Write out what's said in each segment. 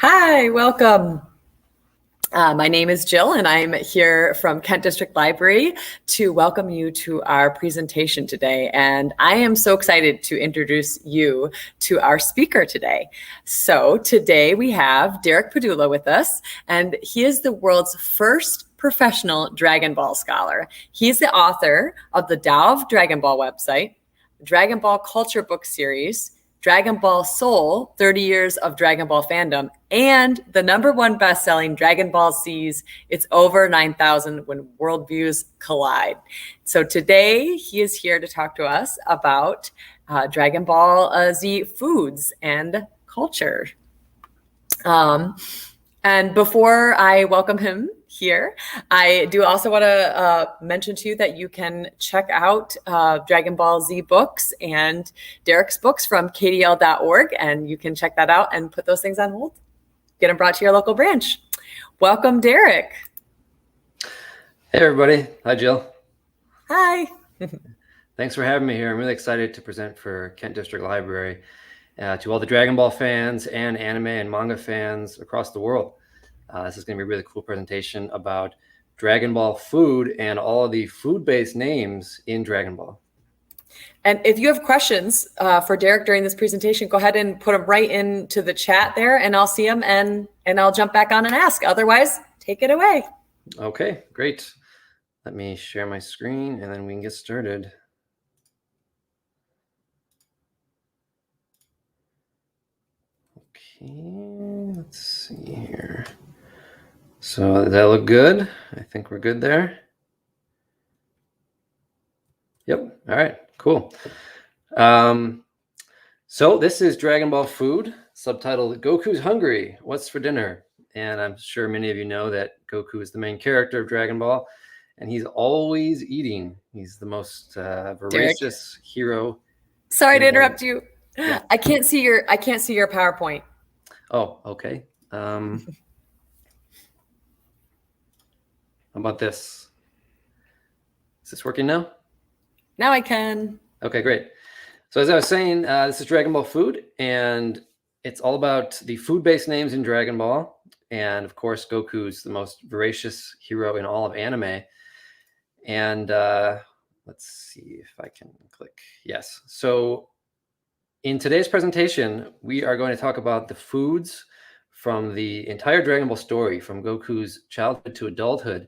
Hi, welcome. My name is Jill, and I'm here from Kent District Library to welcome you to our presentation today. And I am so excited to introduce you to our speaker today. So today we have Derek Padula with us, and he is the world's first professional Dragon Ball scholar. He's the author of the Tao of Dragon Ball website, Dragon Ball Culture book series, Dragon Ball Soul, 30 Years of Dragon Ball Fandom, and the #1 best-selling Dragon Ball Z's It's Over 9,000 When Worldviews Collide. So today he is here to talk to us about Dragon Ball Z foods and culture. And before I welcome him here, I do also want to mention to you that you can check out Dragon Ball Z books and Derek's books from kdl.org, and you can check that out and put those things on hold. Get them brought to your local branch. Welcome, Derek. Hey, everybody. Hi, Jill. Hi. Thanks for having me here. I'm really excited to present for Kent District Library to all the Dragon Ball fans and anime and manga fans across the world. This is going to be a really cool presentation about Dragon Ball food and all of the food-based names in Dragon Ball. And if you have questions for Derek during this presentation, go ahead and put them right into the chat there, and I'll see them and I'll jump back on and ask. Otherwise, take it away. Okay, great. Let me share my screen and then we can get started. Okay, let's see here. So does that look good? I think we're good there. Yep. All right, cool. So this is Dragon Ball Food, subtitled Goku's Hungry, What's for Dinner? And I'm sure many of you know that Goku is the main character of Dragon Ball, and he's always eating. He's the most voracious hero. Sorry to interrupt you. Yeah. I can't see your PowerPoint. Oh, okay. How about this? Is this working now? Now I can. Okay, great. So as I was saying, this is Dragon Ball Food, and it's all about the food-based names in Dragon Ball. And of course, Goku's the most voracious hero in all of anime. And let's see if I can click. Yes. So in today's presentation, we are going to talk about the foods from the entire Dragon Ball story, from Goku's childhood to adulthood,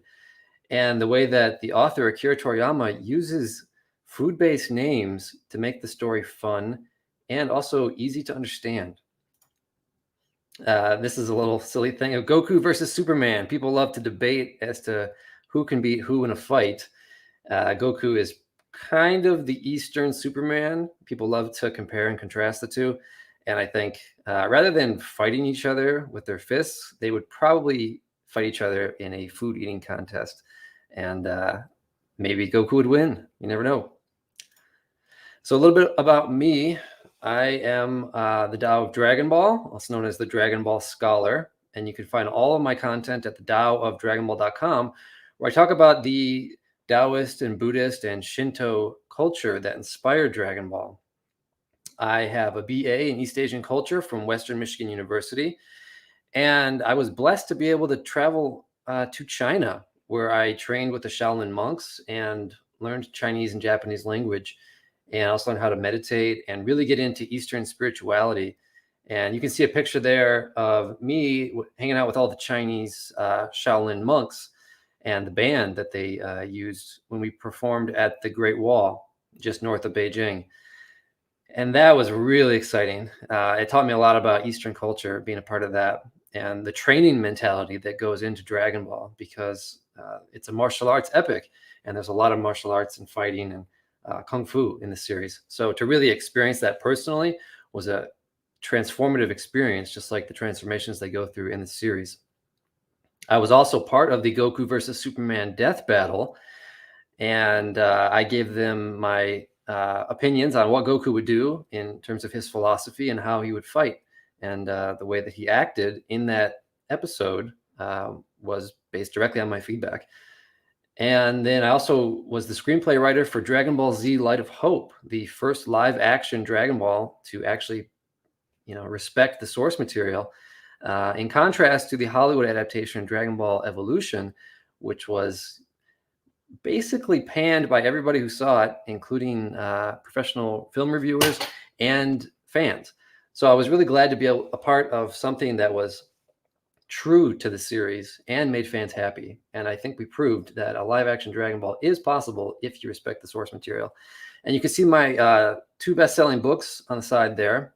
and the way that the author, Akira Toriyama, uses food-based names to make the story fun and also easy to understand. This is a little silly thing of Goku versus Superman. People love to debate as to who can beat who in a fight. Goku is kind of the Eastern Superman. People love to compare and contrast the two. And I think rather than fighting each other with their fists, they would probably fight each other in a food eating contest. And maybe Goku would win. You never know. So a little bit about me. I am the Tao of Dragon Ball, also known as the Dragon Ball Scholar. And you can find all of my content at the taoofdragonball.com, where I talk about the Taoist and Buddhist and Shinto culture that inspired Dragon Ball. I have a BA in East Asian culture from Western Michigan University, and I was blessed to be able to travel to China, where I trained with the Shaolin monks and learned Chinese and Japanese language, and also learned how to meditate and really get into Eastern spirituality. And you can see a picture there of me hanging out with all the Chinese Shaolin monks and the band that they used when we performed at the Great Wall, just north of Beijing. And that was really exciting. It taught me a lot about Eastern culture, being a part of that, and the training mentality that goes into Dragon Ball, because it's a martial arts epic, and there's a lot of martial arts and fighting and kung fu in the series. So to really experience that personally was a transformative experience, just like the transformations they go through in the series. I was also part of the Goku versus Superman death battle, and I gave them my opinions on what Goku would do in terms of his philosophy and how he would fight. And the way that he acted in that episode was based directly on my feedback. And then I also was the screenplay writer for Dragon Ball Z Light of Hope, the first live action Dragon Ball to actually, respect the source material. In contrast to the Hollywood adaptation Dragon Ball Evolution, which was basically panned by everybody who saw it, including professional film reviewers and fans. So I was really glad to be a part of something that was true to the series and made fans happy. And I think we proved that a live action Dragon Ball is possible if you respect the source material. And you can see my two best-selling books on the side there,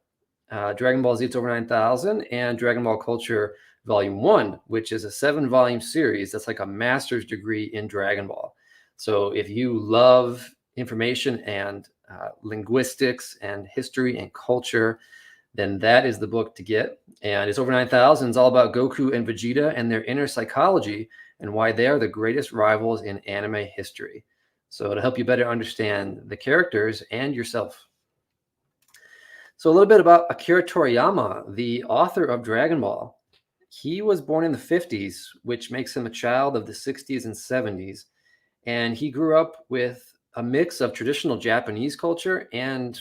Dragon Ball Z Over 9000 and Dragon Ball Culture Volume 1, which is a 7-volume series that's like a master's degree in Dragon Ball. So if you love information and linguistics and history and culture, then that is the book to get. And it's Over 9000 is all about Goku and Vegeta and their inner psychology and why they are the greatest rivals in anime history. So to help you better understand the characters and yourself. So a little bit about Akira Toriyama, the author of Dragon Ball. He was born in the 50s, which makes him a child of the 60s and 70s. And he grew up with a mix of traditional Japanese culture and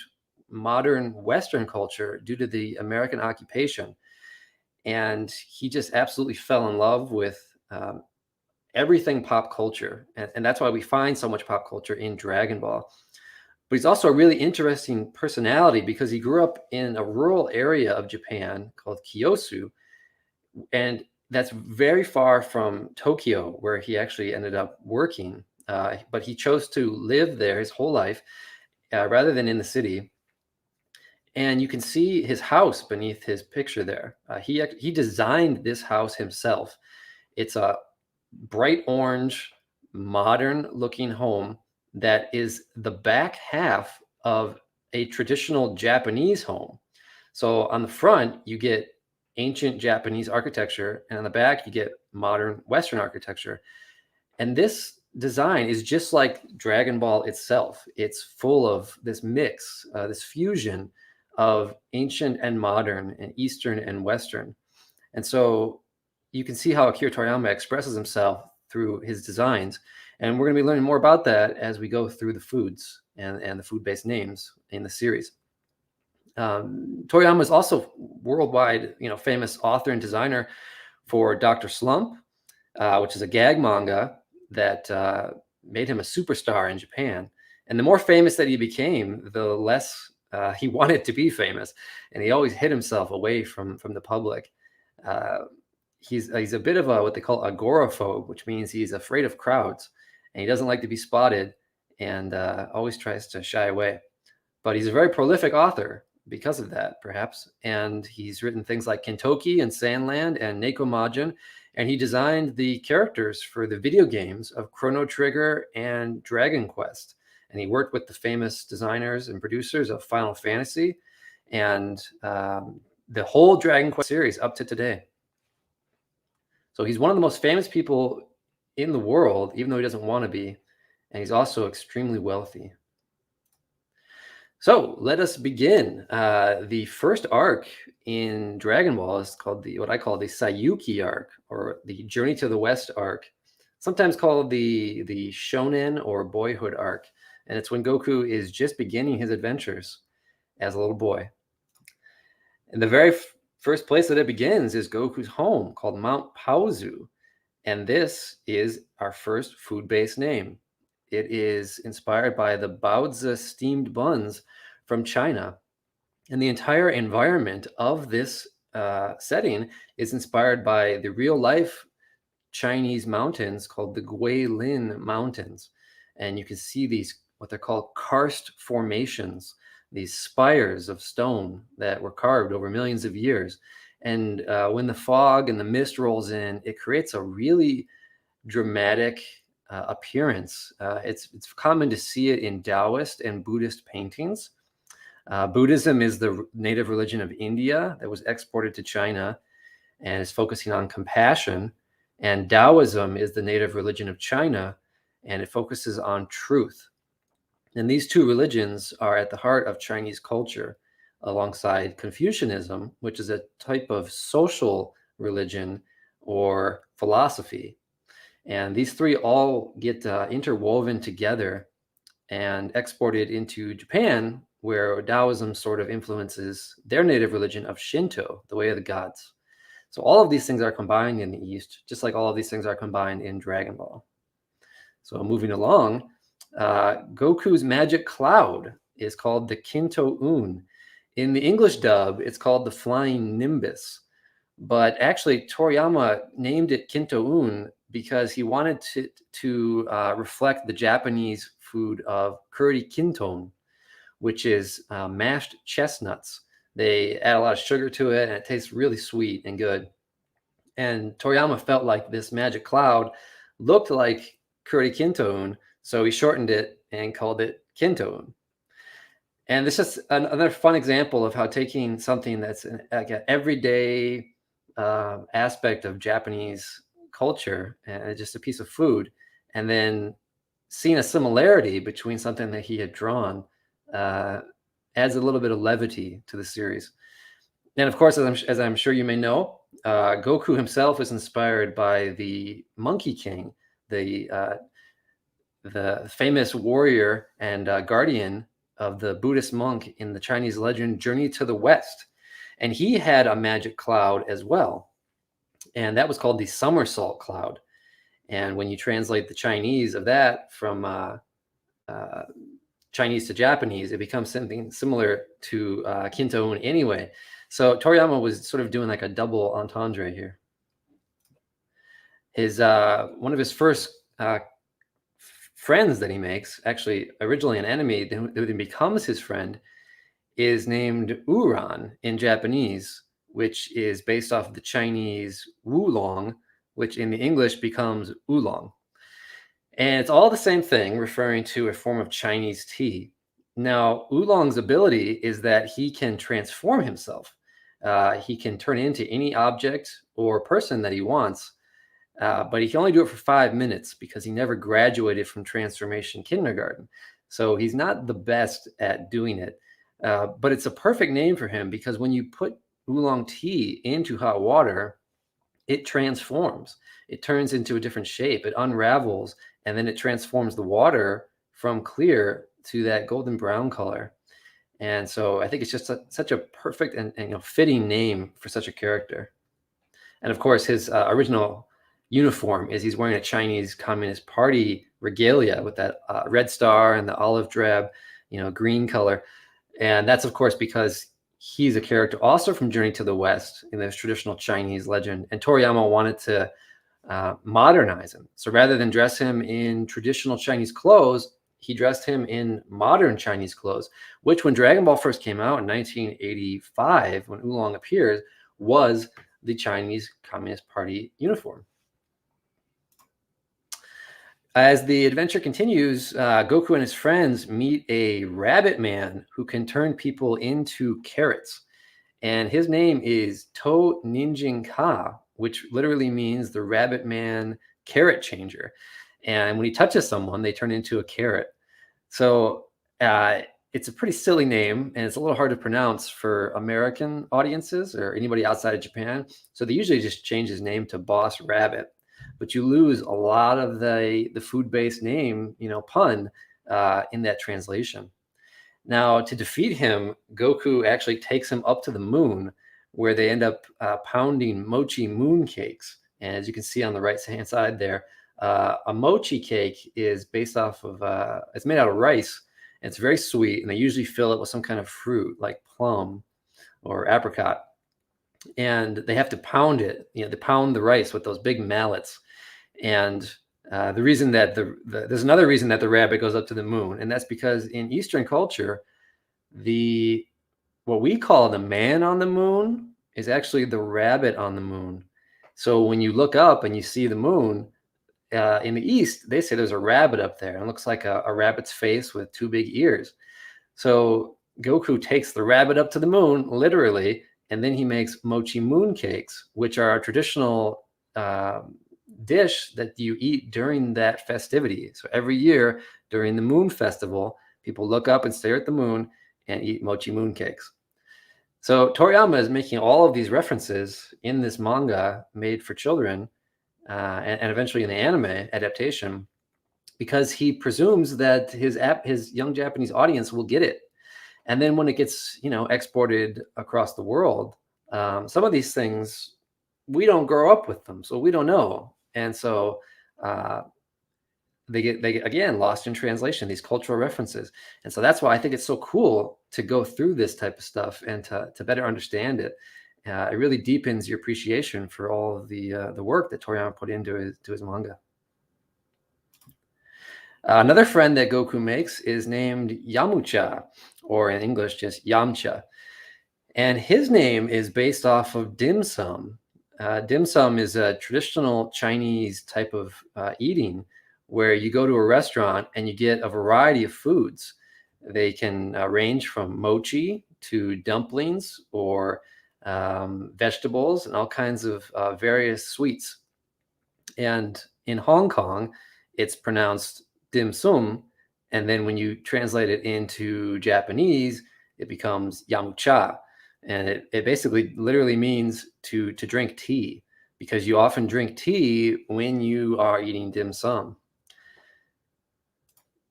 modern Western culture due to the American occupation. And he just absolutely fell in love with everything pop culture. And that's why we find so much pop culture in Dragon Ball. But he's also a really interesting personality because he grew up in a rural area of Japan called Kyosu. And that's very far from Tokyo, where he actually ended up working. But he chose to live there his whole life rather than in the city. And you can see his house beneath his picture there. He designed this house himself. It's a bright orange, modern-looking home that is the back half of a traditional Japanese home. So on the front, you get ancient Japanese architecture, and on the back, you get modern Western architecture. And this design is just like Dragon Ball itself. It's full of this mix, this fusion of ancient and modern and Eastern and Western. And so you can see how Akira Toriyama expresses himself through his designs. And we're going to be learning more about that as we go through the foods and the food-based names in the series. Toriyama is also worldwide, famous author and designer for Dr. Slump, which is a gag manga that made him a superstar in Japan. And the more famous that he became, the less he wanted to be famous, and he always hid himself away from the public. He's a bit of what they call agoraphobe, which means he's afraid of crowds, and he doesn't like to be spotted, and always tries to shy away. But he's a very prolific author because of that, perhaps. And he's written things like Kentoki and Sandland and Neko Majin, and he designed the characters for the video games of Chrono Trigger and Dragon Quest. And he worked with the famous designers and producers of Final Fantasy and the whole Dragon Quest series up to today. So he's one of the most famous people in the world, even though he doesn't want to be. And he's also extremely wealthy. So let us begin. The first arc in Dragon Ball is called what I call the Sayuki arc, or the Journey to the West arc, sometimes called the Shonen or Boyhood arc. And it's when Goku is just beginning his adventures as a little boy. And the very first place that it begins is Goku's home, called Mount Paozu. And this is our first food-based name. It is inspired by the baozi steamed buns from China. And the entire environment of this setting is inspired by the real-life Chinese mountains called the Guilin Mountains. And you can see these, what they're called karst formations, these spires of stone that were carved over millions of years. And when the fog and the mist rolls in, it creates a really dramatic appearance. It's common to see it in Taoist and Buddhist paintings. Buddhism is the native religion of India that was exported to China and is focusing on compassion. And Taoism is the native religion of China, and it focuses on truth. And these two religions are at the heart of Chinese culture, alongside Confucianism, which is a type of social religion or philosophy. And these three all get interwoven together and exported into Japan, where Taoism sort of influences their native religion of Shinto, the way of the gods. So all of these things are combined in the East, just like all of these things are combined in Dragon Ball. So moving along, Goku's magic cloud is called the Kinto-un. In the English dub, it's called the Flying Nimbus. But actually, Toriyama named it Kinto-un because he wanted to reflect the Japanese food of curry kinton, which is mashed chestnuts. They add a lot of sugar to it, and it tastes really sweet and good. And Toriyama felt like this magic cloud looked like curry kinton, so he shortened it and called it Kinto-un. And this is another fun example of how taking something that's like an everyday aspect of Japanese culture and just a piece of food, and then seeing a similarity between something that he had drawn adds a little bit of levity to the series. And of course, as I'm sure you may know, Goku himself is inspired by the Monkey King, the famous warrior and guardian of the Buddhist monk in the Chinese legend Journey to the West. And he had a magic cloud as well. And that was called the Somersault Cloud. And when you translate the Chinese of that from Chinese to Japanese, it becomes something similar to Kinto-un anyway. So Toriyama was sort of doing like a double entendre here. One of his first friends that he makes, actually originally an enemy who then becomes his friend, is named Uran in Japanese, which is based off of the Chinese Wulong, which in the English becomes oolong. And it's all the same thing, referring to a form of Chinese tea. Now, Oolong's ability is that he can transform himself. He can turn into any object or person that he wants, but he can only do it for 5 minutes because he never graduated from transformation kindergarten. So he's not the best at doing it. But it's a perfect name for him because when you put oolong tea into hot water, it transforms. It turns into a different shape. It unravels, and then it transforms the water from clear to that golden brown color. And so I think it's just such a perfect and fitting name for such a character. And of course, his original uniform is he's wearing a Chinese Communist Party regalia with that red star and the olive drab, green color. And that's, of course, because he's a character also from Journey to the West in this traditional Chinese legend. And Toriyama wanted to modernize him. So rather than dress him in traditional Chinese clothes, he dressed him in modern Chinese clothes, which when Dragon Ball first came out in 1985, when Oolong appears, was the Chinese Communist Party uniform. As the adventure continues, Goku and his friends meet a rabbit man who can turn people into carrots. And his name is To Ninjin Ka, which literally means the rabbit man carrot changer. And when he touches someone, they turn into a carrot. So it's a pretty silly name, and it's a little hard to pronounce for American audiences or anybody outside of Japan. So they usually just change his name to Boss Rabbit. But you lose a lot of the food-based name, pun in that translation. Now, to defeat him, Goku actually takes him up to the moon, where they end up pounding mochi moon cakes. And as you can see on the right-hand side there, a mochi cake is based off of, it's made out of rice, and it's very sweet, and they usually fill it with some kind of fruit, like plum or apricot. And they have to pound it, they pound the rice with those big mallets. And the reason that there's another reason that the rabbit goes up to the moon, and that's because in Eastern culture, what we call the man on the moon is actually the rabbit on the moon. So when you look up and you see the moon, in the East, they say there's a rabbit up there, and it looks like a rabbit's face with 2 big ears. So Goku takes the rabbit up to the moon, literally, and then he makes mochi moon cakes, which are a traditional dish that you eat during that festivity. So every year during the moon festival, people look up and stare at the moon and eat mochi moon cakes. So Toriyama is making all of these references in this manga made for children and eventually in the anime adaptation, because he presumes that his young Japanese audience will get it. And then when it gets exported across the world, some of these things we don't grow up with them, so we don't know. And so they get again lost in translation, these cultural references. And so that's why I think it's so cool to go through this type of stuff and to better understand it. It really deepens your appreciation for all of the work that Toriyama put into his manga. Another friend that Goku makes is named Yamucha, or in English just Yamcha. And his name is based off of dim sum. Dim sum is a traditional Chinese type of eating where you go to a restaurant and you get a variety of foods. They can range from mochi to dumplings or vegetables and all kinds of various sweets. And in Hong Kong, it's pronounced dim sum. And then when you translate it into Japanese, it becomes yamucha. And it basically literally means to drink tea, because you often drink tea when you are eating dim sum.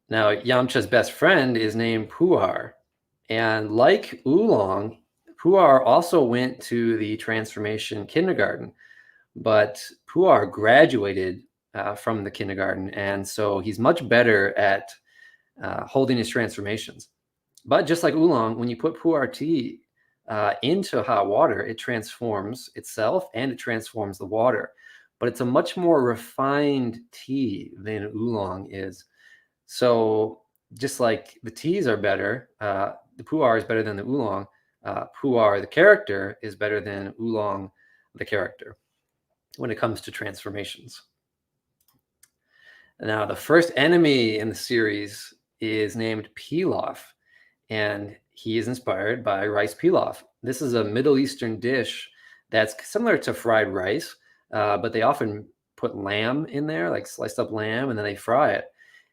Now, Yamcha's best friend is named Puar. And like Oolong, Puar also went to the transformation kindergarten, but Puar graduated from the kindergarten. And so he's much better at holding his transformations. But just like Oolong, when you put Puar tea into hot water, it transforms itself and it transforms the water. But it's a much more refined tea than Oolong is. So just like the teas are better, the Puar is better than the Oolong. Puar, the character, is better than Oolong, the character, when it comes to transformations. Now, the first enemy in the series is named Pilaf, and he is inspired by rice pilaf. This is a Middle Eastern dish that's similar to fried rice, but they often put lamb in there, like sliced up lamb, and then they fry it.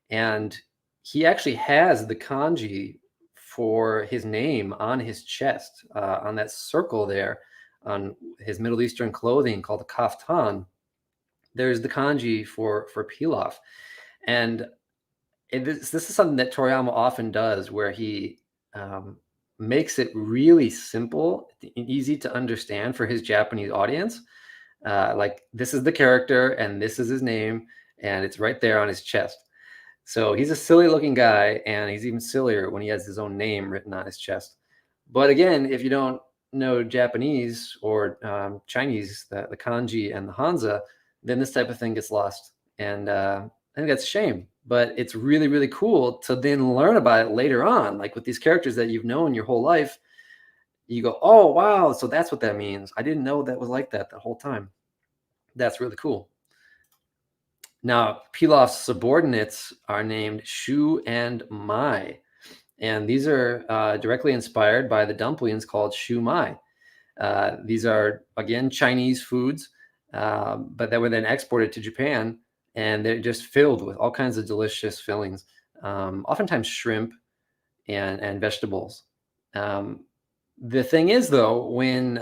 And he actually has the kanji for his name on his chest, on that circle there on his Middle Eastern clothing called the kaftan. There's the kanji for pilaf. And this is something that Toriyama often does, where he makes it really simple and easy to understand for his Japanese audience. Like, this is the character and this is his name, and it's right there on his chest. So he's a silly looking guy, and he's even sillier when he has his own name written on his chest. But again, if you don't know Japanese or Chinese, the kanji and the hanza, then this type of thing gets lost. And I think that's a shame. But it's really, really cool to then learn about it later on, like with these characters that you've known your whole life. You go, oh, wow, so that's what that means. I didn't know that was like that the whole time. That's really cool. Now, Pilaf's subordinates are named Shu and Mai. And these are directly inspired by the dumplings called Shu Mai. These are, again, Chinese foods, but that were then exported to Japan. And they're just filled with all kinds of delicious fillings, oftentimes shrimp and vegetables. The thing is, though, when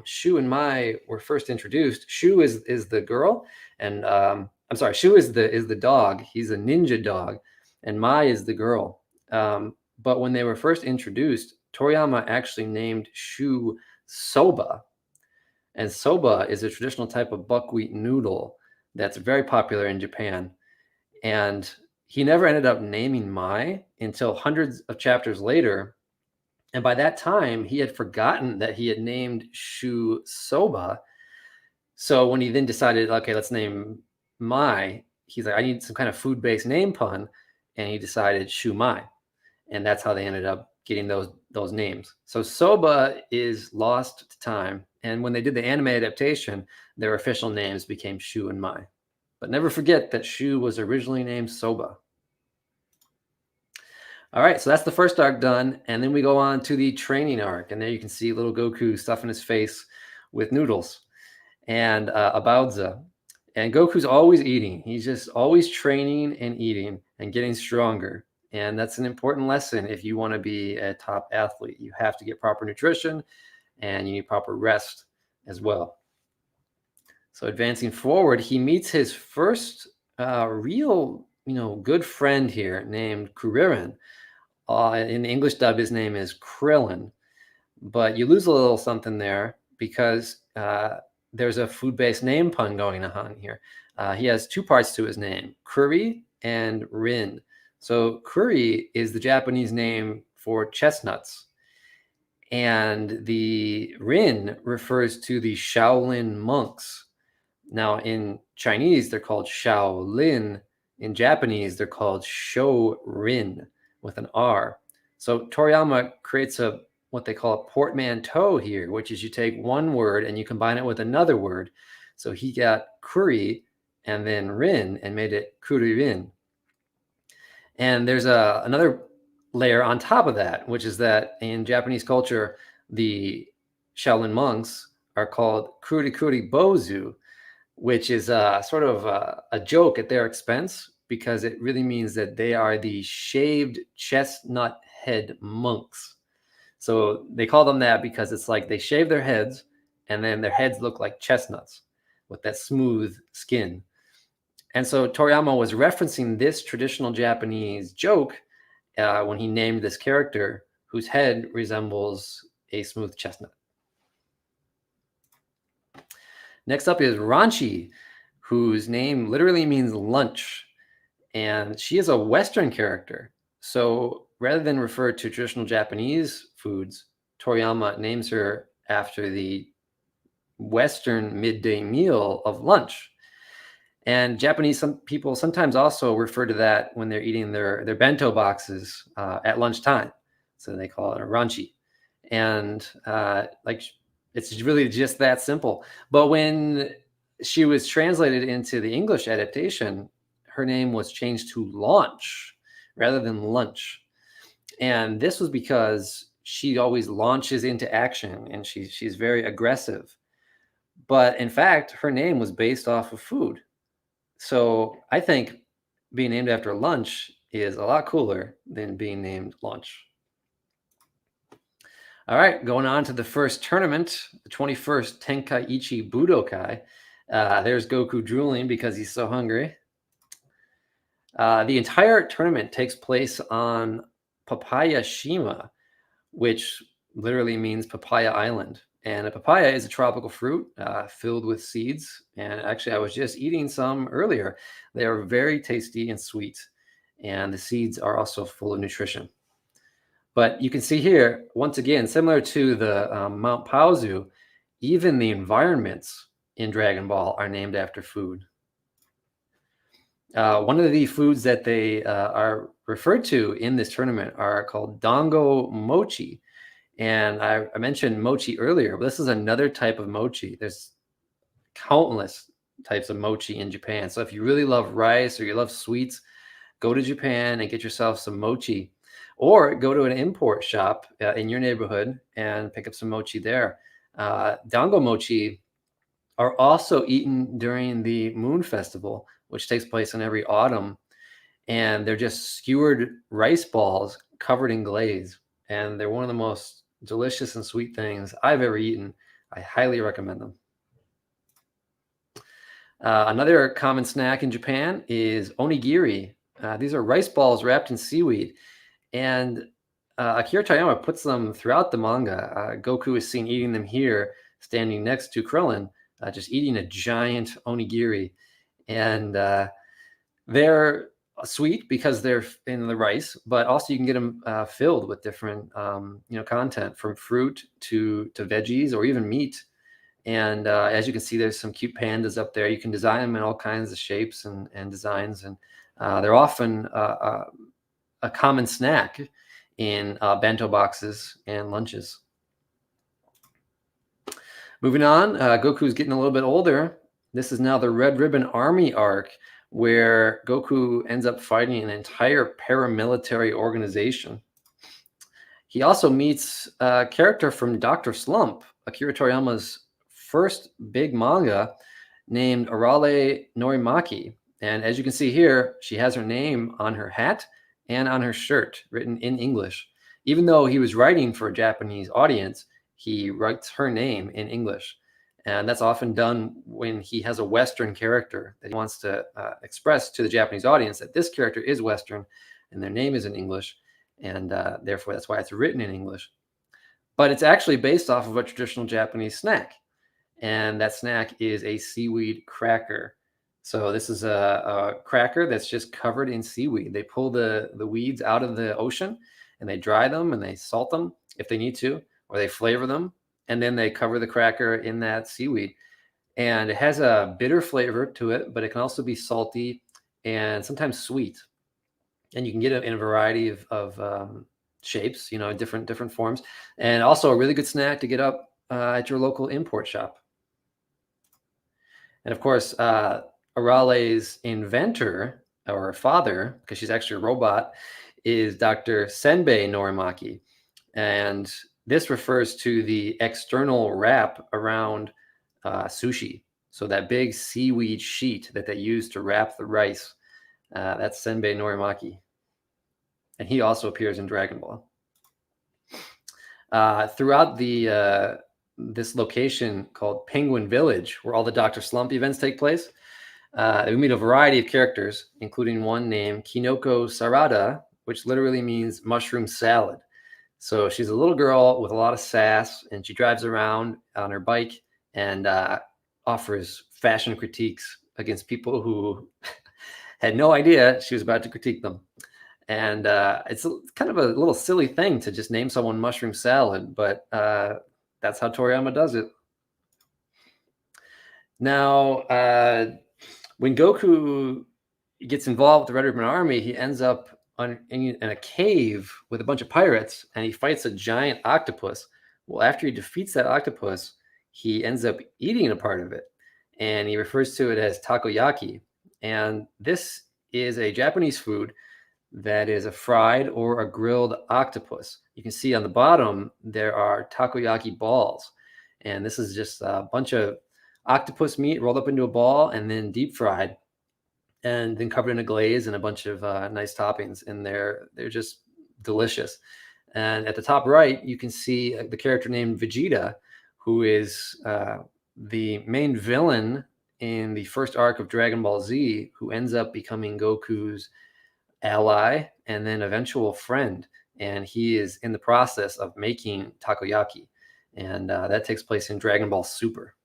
Shu and Mai were first introduced, Shu is the girl, and I'm sorry, Shu is the dog. He's a ninja dog, and Mai is the girl. But when they were first introduced, Toriyama actually named Shu soba, and soba is a traditional type of buckwheat noodle that's very popular in Japan. And he never ended up naming Mai until hundreds of chapters later. And by that time, he had forgotten that he had named Shu soba. So when he then decided, okay, let's name Mai, he's like, I need some kind of food-based name pun. And he decided Shu Mai. And that's how they ended up getting those names. So soba is lost to time. And when they did the anime adaptation, their official names became Shu and Mai. But never forget that Shu was originally named Soba. All right, so that's the first arc done. And then we go on to the training arc. And there you can see little Goku stuffing his face with noodles and a baozi. And Goku's always eating. He's just always training and eating and getting stronger. And that's an important lesson if you want to be a top athlete. You have to get proper nutrition and you need proper rest as well. So advancing forward, he meets his first real, good friend here named Kuririn. In the English dub, his name is Krillin. But you lose a little something there because there's a food-based name pun going on here. He has two parts to his name, Kuri and Rin. So Kuri is the Japanese name for chestnuts. And the Rin refers to the Shaolin monks. Now, in Chinese, they're called Shaolin. In Japanese, they're called Shou-rin with an R. So Toriyama creates what they call a portmanteau here, which is you take one word and you combine it with another word. So he got Kuri and then Rin and made it Kuri-rin. And there's another layer on top of that, which is that in Japanese culture, the Shaolin monks are called Kuri-kuri bozu, which is sort of a joke at their expense, because it really means that they are the shaved chestnut head monks. So they call them that because it's like they shave their heads and then their heads look like chestnuts with that smooth skin. And so Toriyama was referencing this traditional Japanese joke when he named this character whose head resembles a smooth chestnut. Next up is Ranchi, whose name literally means lunch. And she is a Western character. So rather than refer to traditional Japanese foods, Toriyama names her after the Western midday meal of lunch. And Japanese people sometimes also refer to that when they're eating their bento boxes at lunchtime. So they call it a ranchi. And it's really just that simple. But when she was translated into the English adaptation, her name was changed to Launch rather than Lunch. And this was because she always launches into action and she's very aggressive. But in fact, her name was based off of food. So I think being named after lunch is a lot cooler than being named Lunch. All right, going on to the first tournament, the 21st Tenkaichi Budokai. There's Goku drooling because he's so hungry. The entire tournament takes place on Papaya Shima, which literally means Papaya Island. And a papaya is a tropical fruit filled with seeds. And actually, I was just eating some earlier. They are very tasty and sweet. And the seeds are also full of nutrition. But you can see here, once again, similar to the Mount Paozu, even the environments in Dragon Ball are named after food. One of the foods that they are referred to in this tournament are called dango mochi. And I mentioned mochi earlier, but this is another type of mochi. There's countless types of mochi in Japan. So if you really love rice or you love sweets, go to Japan and get yourself some mochi. Or go to an import shop in your neighborhood and pick up some mochi there. Dango mochi are also eaten during the Moon Festival, which takes place in every autumn. And they're just skewered rice balls covered in glaze. And they're one of the most delicious and sweet things I've ever eaten. I highly recommend them. Another common snack in Japan is onigiri. These are rice balls wrapped in seaweed. And Akira Toriyama puts them throughout the manga. Goku is seen eating them here, standing next to Krillin, just eating a giant onigiri. And they're sweet because they're in the rice, but also you can get them filled with different content, from fruit to veggies or even meat. And as you can see, there's some cute pandas up there. You can design them in all kinds of shapes and designs. And they're often a common snack in bento boxes and lunches. Moving on, Goku's getting a little bit older. This is now the Red Ribbon Army arc, where Goku ends up fighting an entire paramilitary organization. He also meets a character from Dr. Slump, Akira Toriyama's first big manga, named Arale Norimaki. And as you can see here, she has her name on her hat and on her shirt, written in English. Even though he was writing for a Japanese audience, he writes her name in English. And that's often done when he has a Western character that he wants to express to the Japanese audience that this character is Western and their name is in English. And therefore, that's why it's written in English. But it's actually based off of a traditional Japanese snack. and that snack is a seaweed cracker. So this is a cracker that's just covered in seaweed. They pull the weeds out of the ocean, and they dry them, and they salt them if they need to, or they flavor them, and then they cover the cracker in that seaweed. And it has a bitter flavor to it, but it can also be salty and sometimes sweet. And you can get it in a variety of shapes, different forms. And also a really good snack to get up at your local import shop. And of course, Arare's inventor, or father, because she's actually a robot, is Dr. Senbei Norimaki. And this refers to the external wrap around sushi. So that big seaweed sheet that they use to wrap the rice, that's Senbei Norimaki. And he also appears in Dragon Ball. Throughout this location called Penguin Village, where all the Dr. Slump events take place, we meet a variety of characters, including one named Kinoko Sarada, which literally means mushroom salad. So she's a little girl with a lot of sass, and she drives around on her bike and offers fashion critiques against people who had no idea she was about to critique them. And it's kind of a little silly thing to just name someone mushroom salad, but that's how Toriyama does it. Now, when Goku gets involved with the Red Ribbon Army, he ends up in a cave with a bunch of pirates, and he fights a giant octopus. Well, after he defeats that octopus, he ends up eating a part of it, and he refers to it as takoyaki. And this is a Japanese food that is a fried or a grilled octopus. You can see on the bottom, there are takoyaki balls. And this is just a bunch of octopus meat rolled up into a ball and then deep fried and then covered in a glaze and a bunch of nice toppings. And they're just delicious. And at the top right, you can see the character named Vegeta, who is the main villain in the first arc of Dragon Ball Z, who ends up becoming Goku's ally and then eventual friend. And he is in the process of making takoyaki. And that takes place in Dragon Ball Super.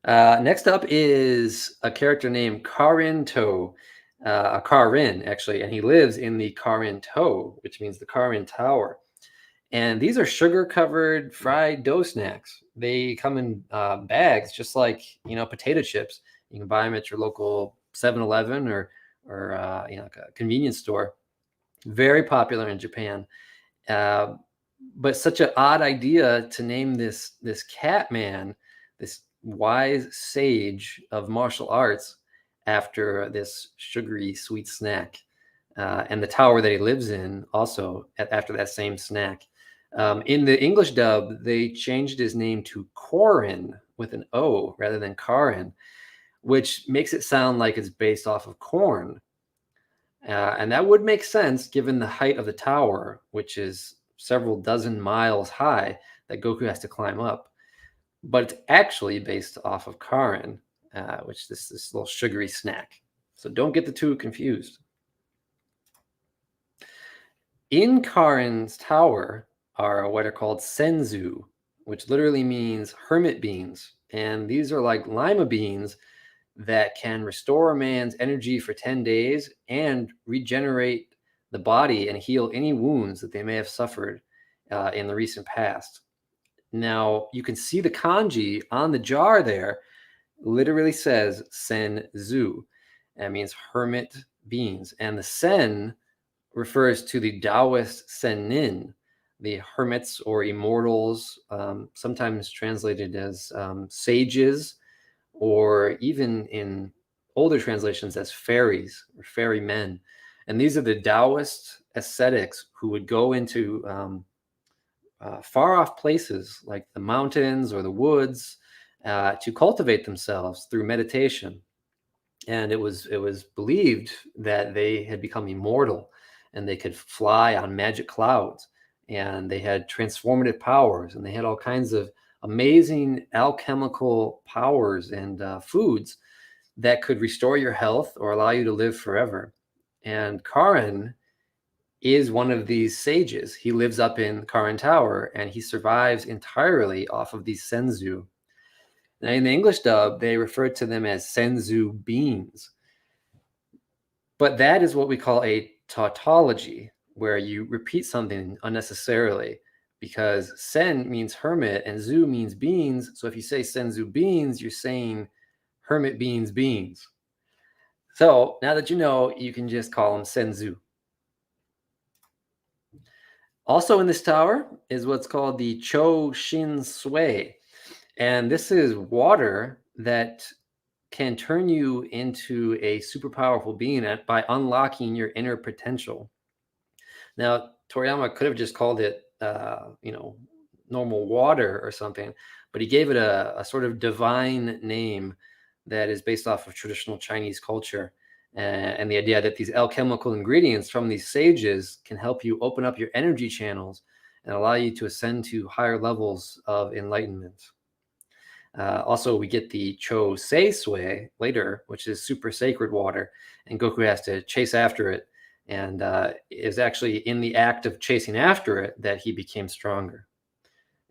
Next up is a character named Karin To, Karin actually, and he lives in the Karin To, which means the Karin Tower. And these are sugar-covered fried dough snacks. They come in bags, just like potato chips. You can buy them at your local 7-Eleven or like a convenience store. Very popular in Japan. But such an odd idea to name this cat man, this wise sage of martial arts, after this sugary sweet snack. And the tower that he lives in also after that same snack. In the English dub, they changed his name to Corin with an O rather than Karin, which makes it sound like it's based off of corn. And that would make sense given the height of the tower, which is several dozen miles high that Goku has to climb up. But it's actually based off of Karin, which is this little sugary snack. So don't get the two confused. In Karin's tower are what are called senzu, which literally means hermit beans. And these are like lima beans that can restore a man's energy for 10 days and regenerate the body and heal any wounds that they may have suffered in the recent past. Now, you can see the kanji on the jar there literally says senzu. That means hermit beans. And the sen refers to the Taoist sennin, the hermits or immortals, sometimes translated as sages, or even in older translations as fairies or fairy men. And these are the Taoist ascetics who would go into far off places like the mountains or the woods to cultivate themselves through meditation. And it was believed that they had become immortal and they could fly on magic clouds, and they had transformative powers, and they had all kinds of amazing alchemical powers and foods that could restore your health or allow you to live forever. And Karin is one of these sages. He lives up in Karin Tower, and he survives entirely off of these senzu. Now, in the English dub, they refer to them as senzu beans. But that is what we call a tautology, where you repeat something unnecessarily, because sen means hermit and zu means beans. So if you say senzu beans, you're saying hermit beans beans. So now that you know, you can just call them senzu. Also in this tower is what's called the Cho Shin Sui. And this is water that can turn you into a super powerful being by unlocking your inner potential. Now, Toriyama could have just called it, normal water or something, but he gave it a sort of divine name that is based off of traditional Chinese culture. And the idea that these alchemical ingredients from these sages can help you open up your energy channels and allow you to ascend to higher levels of enlightenment. Also, we get the Cho Sei Sui later, which is super sacred water, and Goku has to chase after it, and is actually in the act of chasing after it that he became stronger.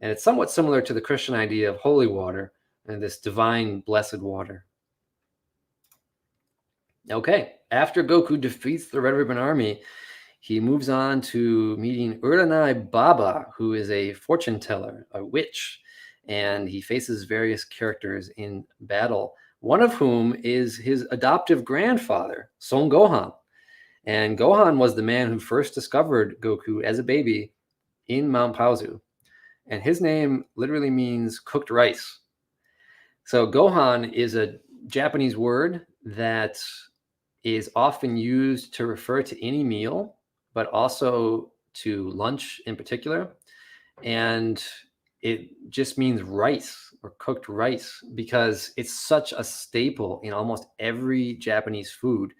And it's somewhat similar to the Christian idea of holy water and this divine blessed water. Okay, after Goku defeats the Red Ribbon Army, he moves on to meeting Uranai Baba, who is a fortune teller, a witch, and he faces various characters in battle, one of whom is his adoptive grandfather, Son Gohan. And Gohan was the man who first discovered Goku as a baby in Mount Paozu. And his name literally means cooked rice. So Gohan is a Japanese word that is often used to refer to any meal, but also to lunch in particular. And it just means rice or cooked rice because it's such a staple in almost every Japanese food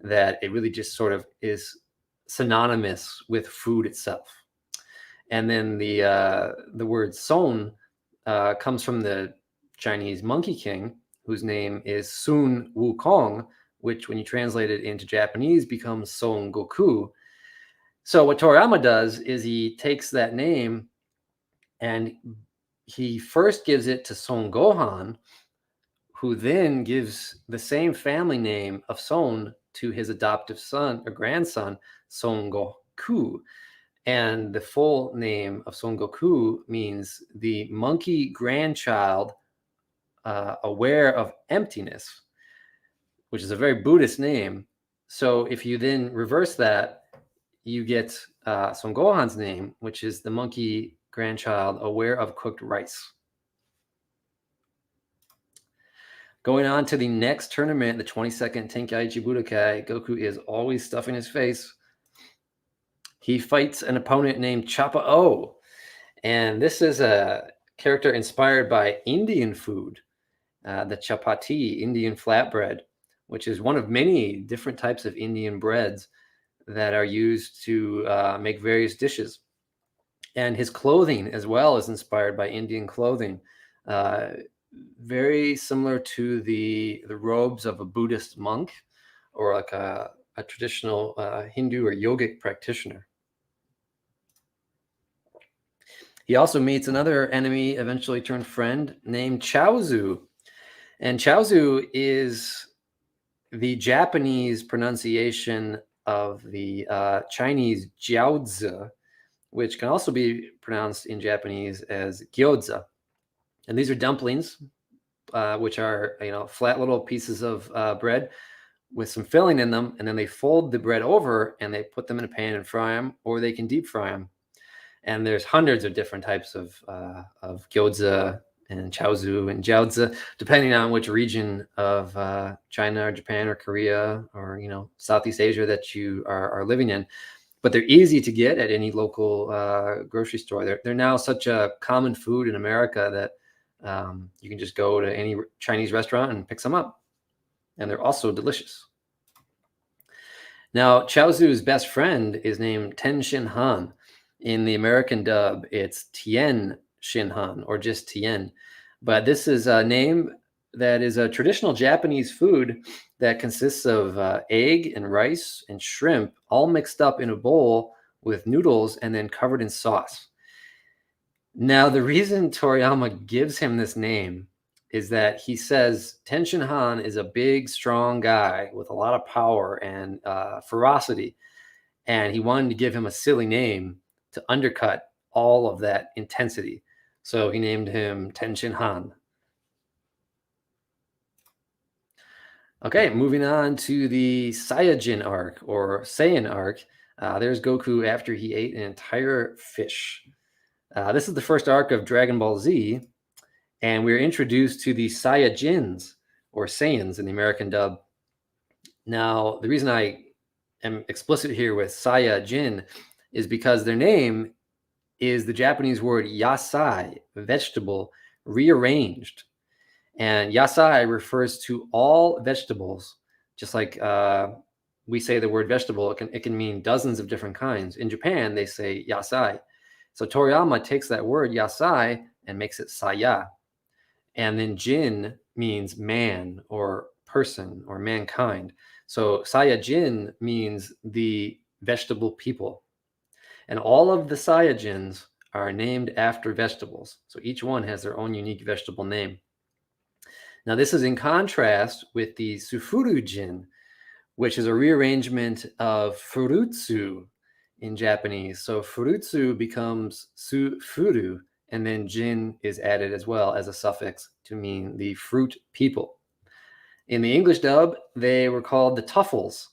that it really just sort of is synonymous with food itself. And then the word son comes from the Chinese Monkey King, whose name is Sun Wukong, which when you translate it into Japanese becomes Son Goku. So what Toriyama does is he takes that name and he first gives it to Son Gohan, who then gives the same family name of Son to his adoptive son or grandson, Son Goku. And the full name of Son Goku means the monkey grandchild aware of emptiness, which is a very Buddhist name. So if you then reverse that, you get Son Gohan's name, which is the monkey grandchild aware of cooked rice. Going on to the next tournament, the 22nd Tenkaichi Budokai, Goku is always stuffing his face. He fights an opponent named Chapa O. And this is a character inspired by Indian food, the chapati, Indian flatbread, which is one of many different types of Indian breads that are used to make various dishes. And his clothing as well is inspired by Indian clothing, very similar to the robes of a Buddhist monk or like a traditional Hindu or yogic practitioner. He also meets another enemy, eventually turned friend, named Chaozu. And Chaozu is the Japanese pronunciation of the Chinese jiaozi, which can also be pronounced in Japanese as gyoza. And these are dumplings, which are flat little pieces of bread with some filling in them, and then they fold the bread over and they put them in a pan and fry them, or they can deep fry them. And there's hundreds of different types of gyoza and chaozu and jiaozi, depending on which region of China or Japan or Korea or Southeast Asia that you are living in. But they're easy to get at any local grocery store. They're now such a common food in America that you can just go to any Chinese restaurant and pick some up. And they're also delicious. Now, Chaozu's best friend is named Ten Shin Han. In the American dub, it's Tien Shin Han, or just Tien. But this is a name that is a traditional Japanese food that consists of egg and rice and shrimp all mixed up in a bowl with noodles and then covered in sauce. Now, the reason Toriyama gives him this name is that he says Tenshin Han is a big, strong guy with a lot of power and ferocity, and he wanted to give him a silly name to undercut all of that intensity. So he named him Tenshin Han. Okay, moving on to the Saiya-jin Arc, or Saiyan Arc. There's Goku after he ate an entire fish. This is the first arc of Dragon Ball Z, and we're introduced to the Saiyajins, or Saiyans in the American dub. Now, the reason I am explicit here with Saiyajin is because their name is the Japanese word yasai, vegetable, rearranged. And yasai refers to all vegetables, just like we say the word vegetable. It can mean dozens of different kinds. In Japan, they say yasai. So Toriyama takes that word yasai and makes it saya. And then jin means man or person or mankind. So Saiyajin means the vegetable people. And all of the Saiyajins are named after vegetables. So each one has their own unique vegetable name. Now, this is in contrast with the Sufuru-jin, which is a rearrangement of furutsu in Japanese. So furutsu becomes sufuru, and then jin is added as well as a suffix to mean the fruit people. In the English dub, they were called the Tuffles,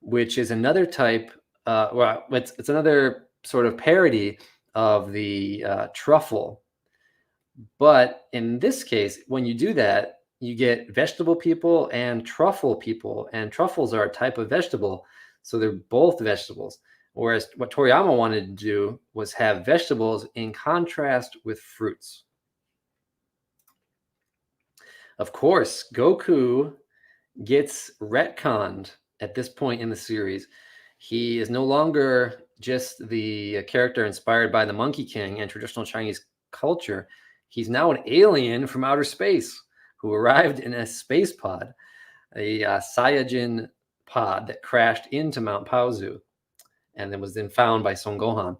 which is another type, it's another sort of parody of the truffle. But in this case, when you do that, you get vegetable people and truffles are a type of vegetable, so they're both vegetables. Whereas what Toriyama wanted to do was have vegetables in contrast with fruits. Of course, Goku gets retconned at this point in the series. He is no longer just the character inspired by the Monkey King and traditional Chinese culture. He's now an alien from outer space who arrived in a space pod, a Saiya-jin pod that crashed into Mount Paozu and then was then found by Son Gohan.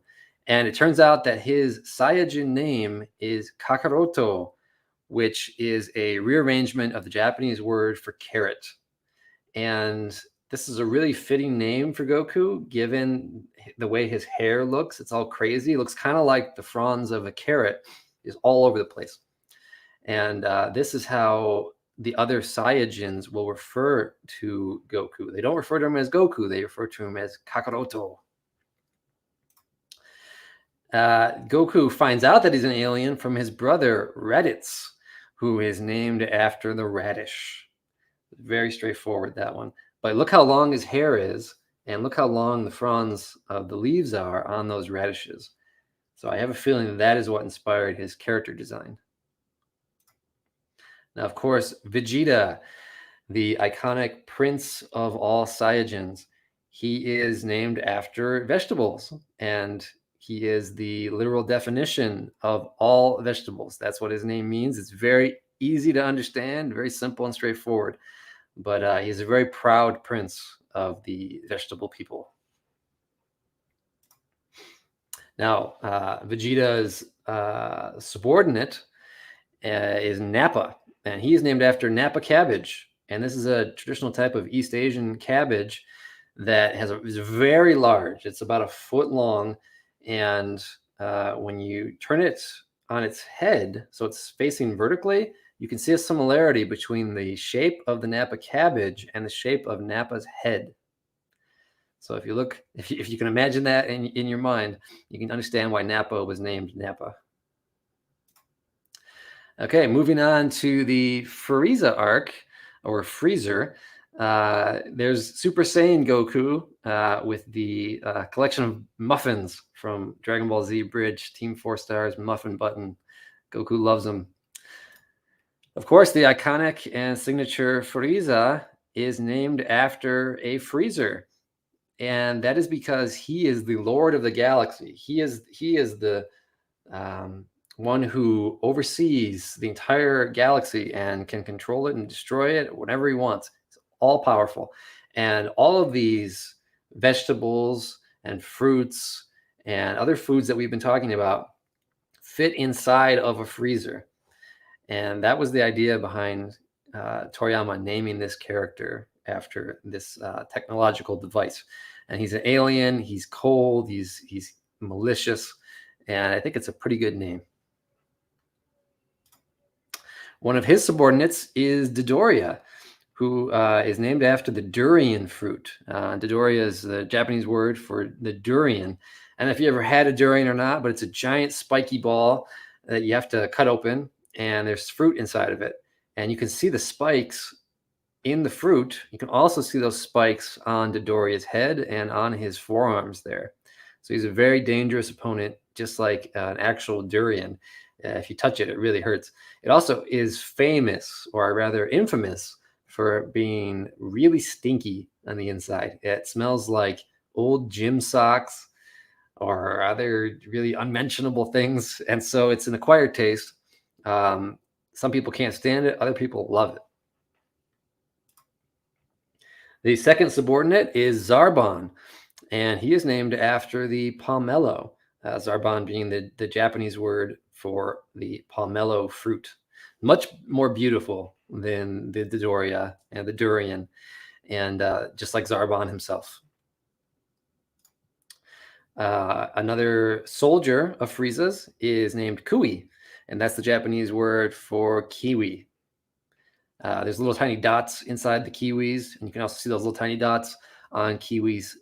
And it turns out that his Saiya-jin name is Kakaroto, which is a rearrangement of the Japanese word for carrot. And this is a really fitting name for Goku, given the way his hair looks. It's all crazy. It looks kind of like the fronds of a carrot is all over the place. And this is how the other Saiyajins will refer to Goku. They don't refer to him as Goku. They refer to him as Kakaroto. Goku finds out that he's an alien from his brother, Raditz, who is named after the radish. Very straightforward, that one. But look how long his hair is, and look how long the fronds of the leaves are on those radishes. So I have a feeling that is what inspired his character design. Now, of course, Vegeta, the iconic prince of all Saiyajins, he is named after vegetables, and he is the literal definition of all vegetables. That's what his name means. It's very easy to understand, very simple and straightforward, but he's a very proud prince of the vegetable people. Now, Vegeta's subordinate is Nappa, and he is named after Napa cabbage. And this is a traditional type of East Asian cabbage that is very large. It's about a foot long. And when you turn it on its head, so it's facing vertically, you can see a similarity between the shape of the Napa cabbage and the shape of Nappa's head. So if you can imagine that in your mind, you can understand why Nappa was named Nappa. Okay, moving on to the Frieza arc, or Freezer. There's Super Saiyan Goku with the collection of muffins from Dragon Ball Z Bridge, Team 4 Stars, Muffin Button. Goku loves them. Of course, the iconic and signature Frieza is named after a freezer. And that is because he is the Lord of the Galaxy. He is the one who oversees the entire galaxy and can control it and destroy it whenever he wants. It's all powerful. And all of these vegetables and fruits and other foods that we've been talking about fit inside of a freezer. And that was the idea behind Toriyama naming this character after this technological device. And he's an alien, he's cold, he's malicious, and I think it's a pretty good name. One of his subordinates is Dodoria, who is named after the durian fruit. Dodoria is the Japanese word for the durian. And if you ever had a durian or not, but it's a giant spiky ball that you have to cut open, and there's fruit inside of it. And you can see the spikes in the fruit. You can also see those spikes on Dodoria's head and on his forearms there. So he's a very dangerous opponent, just like an actual durian. If you touch it, it really hurts. It also is famous, or rather infamous, for being really stinky on the inside. It smells like old gym socks or other really unmentionable things. And so it's an acquired taste. Some people can't stand it. Other people love it. The second subordinate is Zarbon, and he is named after the pomelo, Zarbon being the Japanese word for the pomelo fruit. Much more beautiful than the Dodoria and the durian, and just like Zarbon himself. Another soldier of Frieza's is named Kui, and that's the Japanese word for kiwi. There's little tiny dots inside the kiwis, and you can also see those little tiny dots on Kui's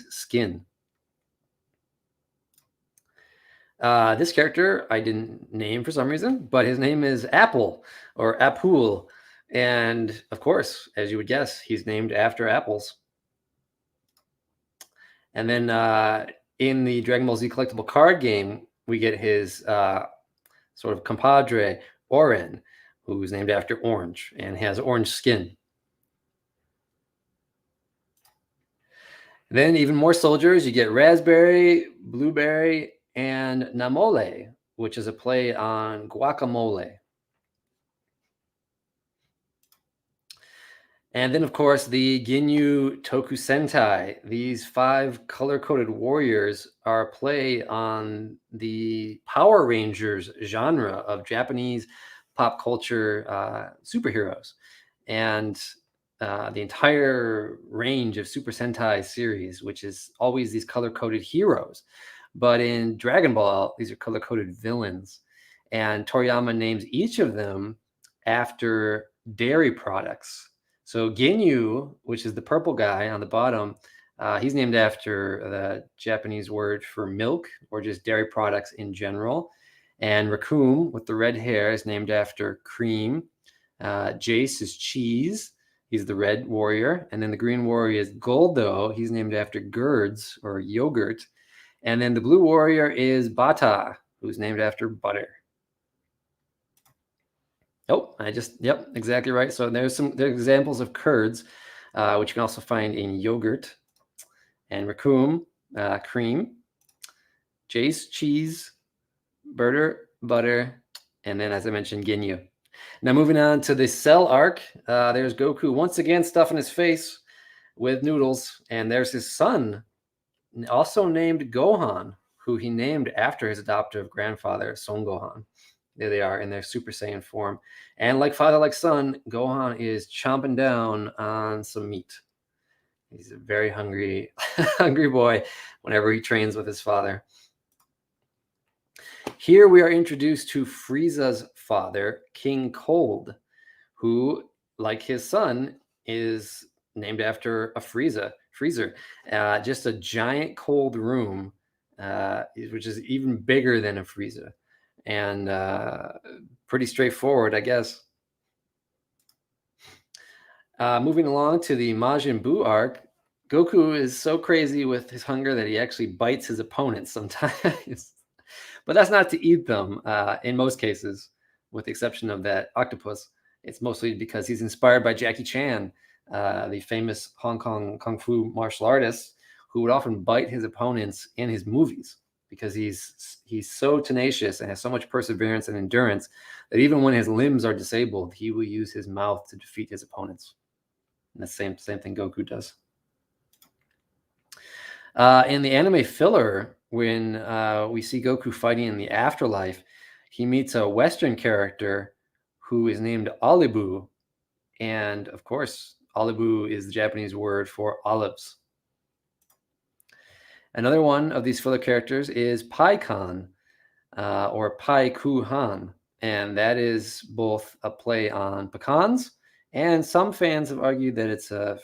skin. This character I didn't name for some reason, but his name is Apple, or Apul. And of course, as you would guess, he's named after apples. And then in the Dragon Ball Z collectible card game, we get his sort of compadre, Oren, who's named after orange and has orange skin. Then even more soldiers, you get raspberry, blueberry, and namole, which is a play on guacamole. And then, of course, the Ginyu Tokusentai. These 5 color-coded warriors are a play on the Power Rangers genre of Japanese pop culture superheroes. And the entire range of Super Sentai series, which is always these color-coded heroes. But in Dragon Ball, these are color-coded villains. And Toriyama names each of them after dairy products. So Ginyu, which is the purple guy on the bottom, he's named after the Japanese word for milk, or just dairy products in general. And Raccoon, with the red hair, is named after cream. Jace is cheese. He's the red warrior. And then the green warrior is Goldo. He's named after curds, or yogurt. And then the blue warrior is Bata, who's named after butter. Oh, yep, exactly right. So there's examples of curds, which you can also find in yogurt. And Raccoon, cream. Jace, cheese. Butter. And then, as I mentioned, Ginyu. Now moving on to the Cell arc, there's Goku once again stuffing his face with noodles. And there's his son, also named Gohan, who he named after his adoptive grandfather, Son Gohan. There they are in their Super Saiyan form. And like father, like son, Gohan is chomping down on some meat. He's a very hungry, hungry boy whenever he trains with his father. Here we are introduced to Frieza's father, King Cold, who, like his son, is named after a freezer. Just a giant cold room, which is even bigger than a freezer. And pretty straightforward, I guess. Moving along to the Majin Buu Arc, Goku is so crazy with his hunger that he actually bites his opponents sometimes. But that's not to eat them in most cases, with the exception of that octopus. It's mostly because he's inspired by Jackie Chan, the famous Hong Kong Kung Fu martial artist, who would often bite his opponents in his movies, because he's so tenacious and has so much perseverance and endurance that even when his limbs are disabled, he will use his mouth to defeat his opponents. And the same thing Goku does. In the anime filler, when we see Goku fighting in the afterlife, he meets a Western character who is named Olibu. And of course, Olibu is the Japanese word for olives. Another one of these filler characters is Pai-kan, or Pai-ku-han, and that is both a play on pecans, and some fans have argued that it's a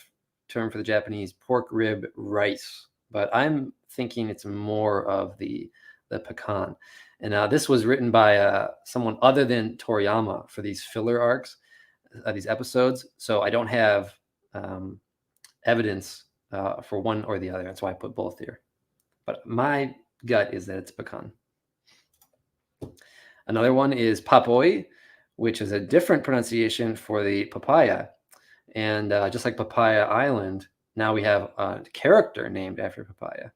term for the Japanese pork rib rice, but I'm thinking it's more of the pecan. And this was written by someone other than Toriyama for these filler arcs, these episodes, so I don't have evidence for one or the other. That's why I put both here. But my gut is that it's pecan. Another one is papoi, which is a different pronunciation for the papaya. And just like Papaya Island, now we have a character named after papaya.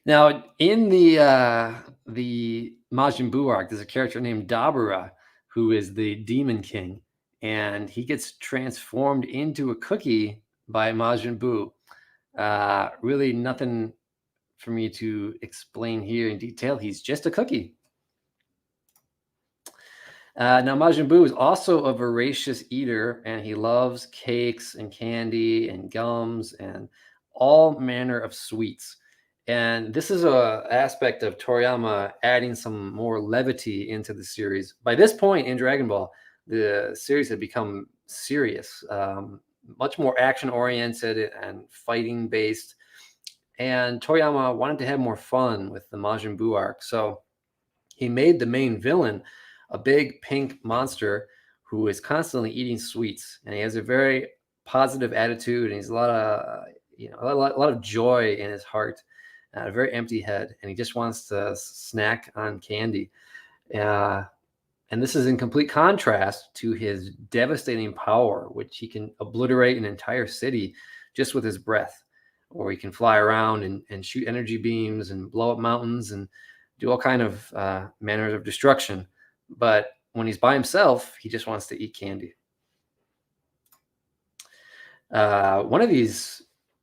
Now, in the Majin Buu Arc, there's a character named Dabura, who is the Demon King, and he gets transformed into a cookie by Majin Buu. Really nothing for me to explain here in detail. He's just a cookie. Now, Majin Buu is also a voracious eater, and he loves cakes and candy and gums and all manner of sweets. And this is an aspect of Toriyama adding some more levity into the series. By this point in Dragon Ball, the series had become serious, much more action-oriented and fighting-based. And Toriyama wanted to have more fun with the Majin Buu arc. So he made the main villain a big pink monster who is constantly eating sweets. And he has a very positive attitude, and he's a lot of joy in his heart, a very empty head. And he just wants to snack on candy. And this is in complete contrast to his devastating power, which he can obliterate an entire city just with his breath. Or he can fly around and shoot energy beams and blow up mountains and do all kind of manners of destruction. But when he's by himself, he just wants to eat candy. One of these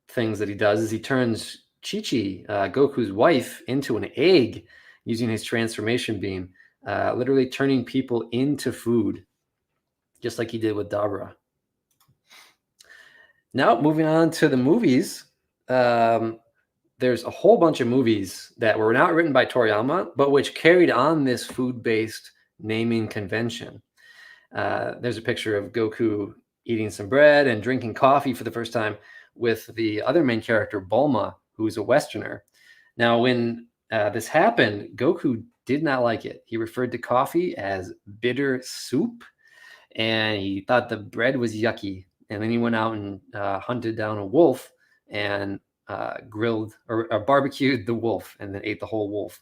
things that he does is he turns Chi-Chi, Goku's wife, into an egg using his transformation beam, literally turning people into food, just like he did with Dabura. Now, moving on to the movies. There's a whole bunch of movies that were not written by Toriyama, but which carried on this food-based naming convention. There's a picture of Goku eating some bread and drinking coffee for the first time with the other main character, Bulma, who's a Westerner. Now, when this happened, Goku did not like it. He referred to coffee as bitter soup, and he thought the bread was yucky. And then he went out and hunted down a wolf and grilled or barbecued the wolf and then ate the whole wolf.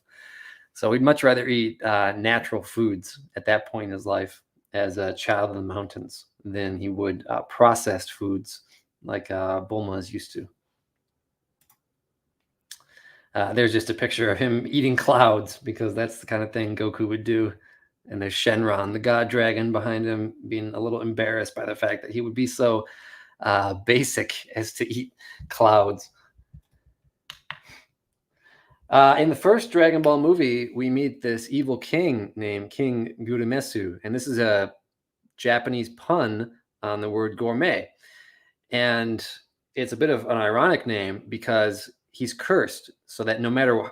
So he'd much rather eat natural foods at that point in his life as a child of the mountains than he would processed foods like Bulma is used to. There's just a picture of him eating clouds because that's the kind of thing Goku would do. And there's Shenron, the god dragon, behind him, being a little embarrassed by the fact that he would be so basic as to eat clouds. In the first Dragon Ball movie, we meet this evil king named King Gurumesu, and this is a Japanese pun on the word gourmet. And it's a bit of an ironic name because he's cursed, so that no matter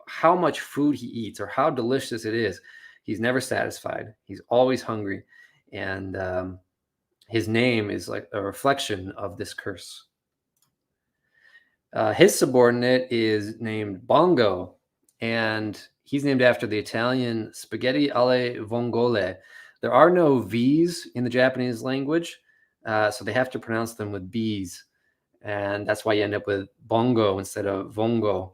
how much food he eats or how delicious it is, he's never satisfied. He's always hungry. And his name is like a reflection of this curse. His subordinate is named Bongo, and he's named after the Italian spaghetti alle vongole. There are no V's in the Japanese language, so they have to pronounce them with B's. And that's why you end up with bongo instead of vongo.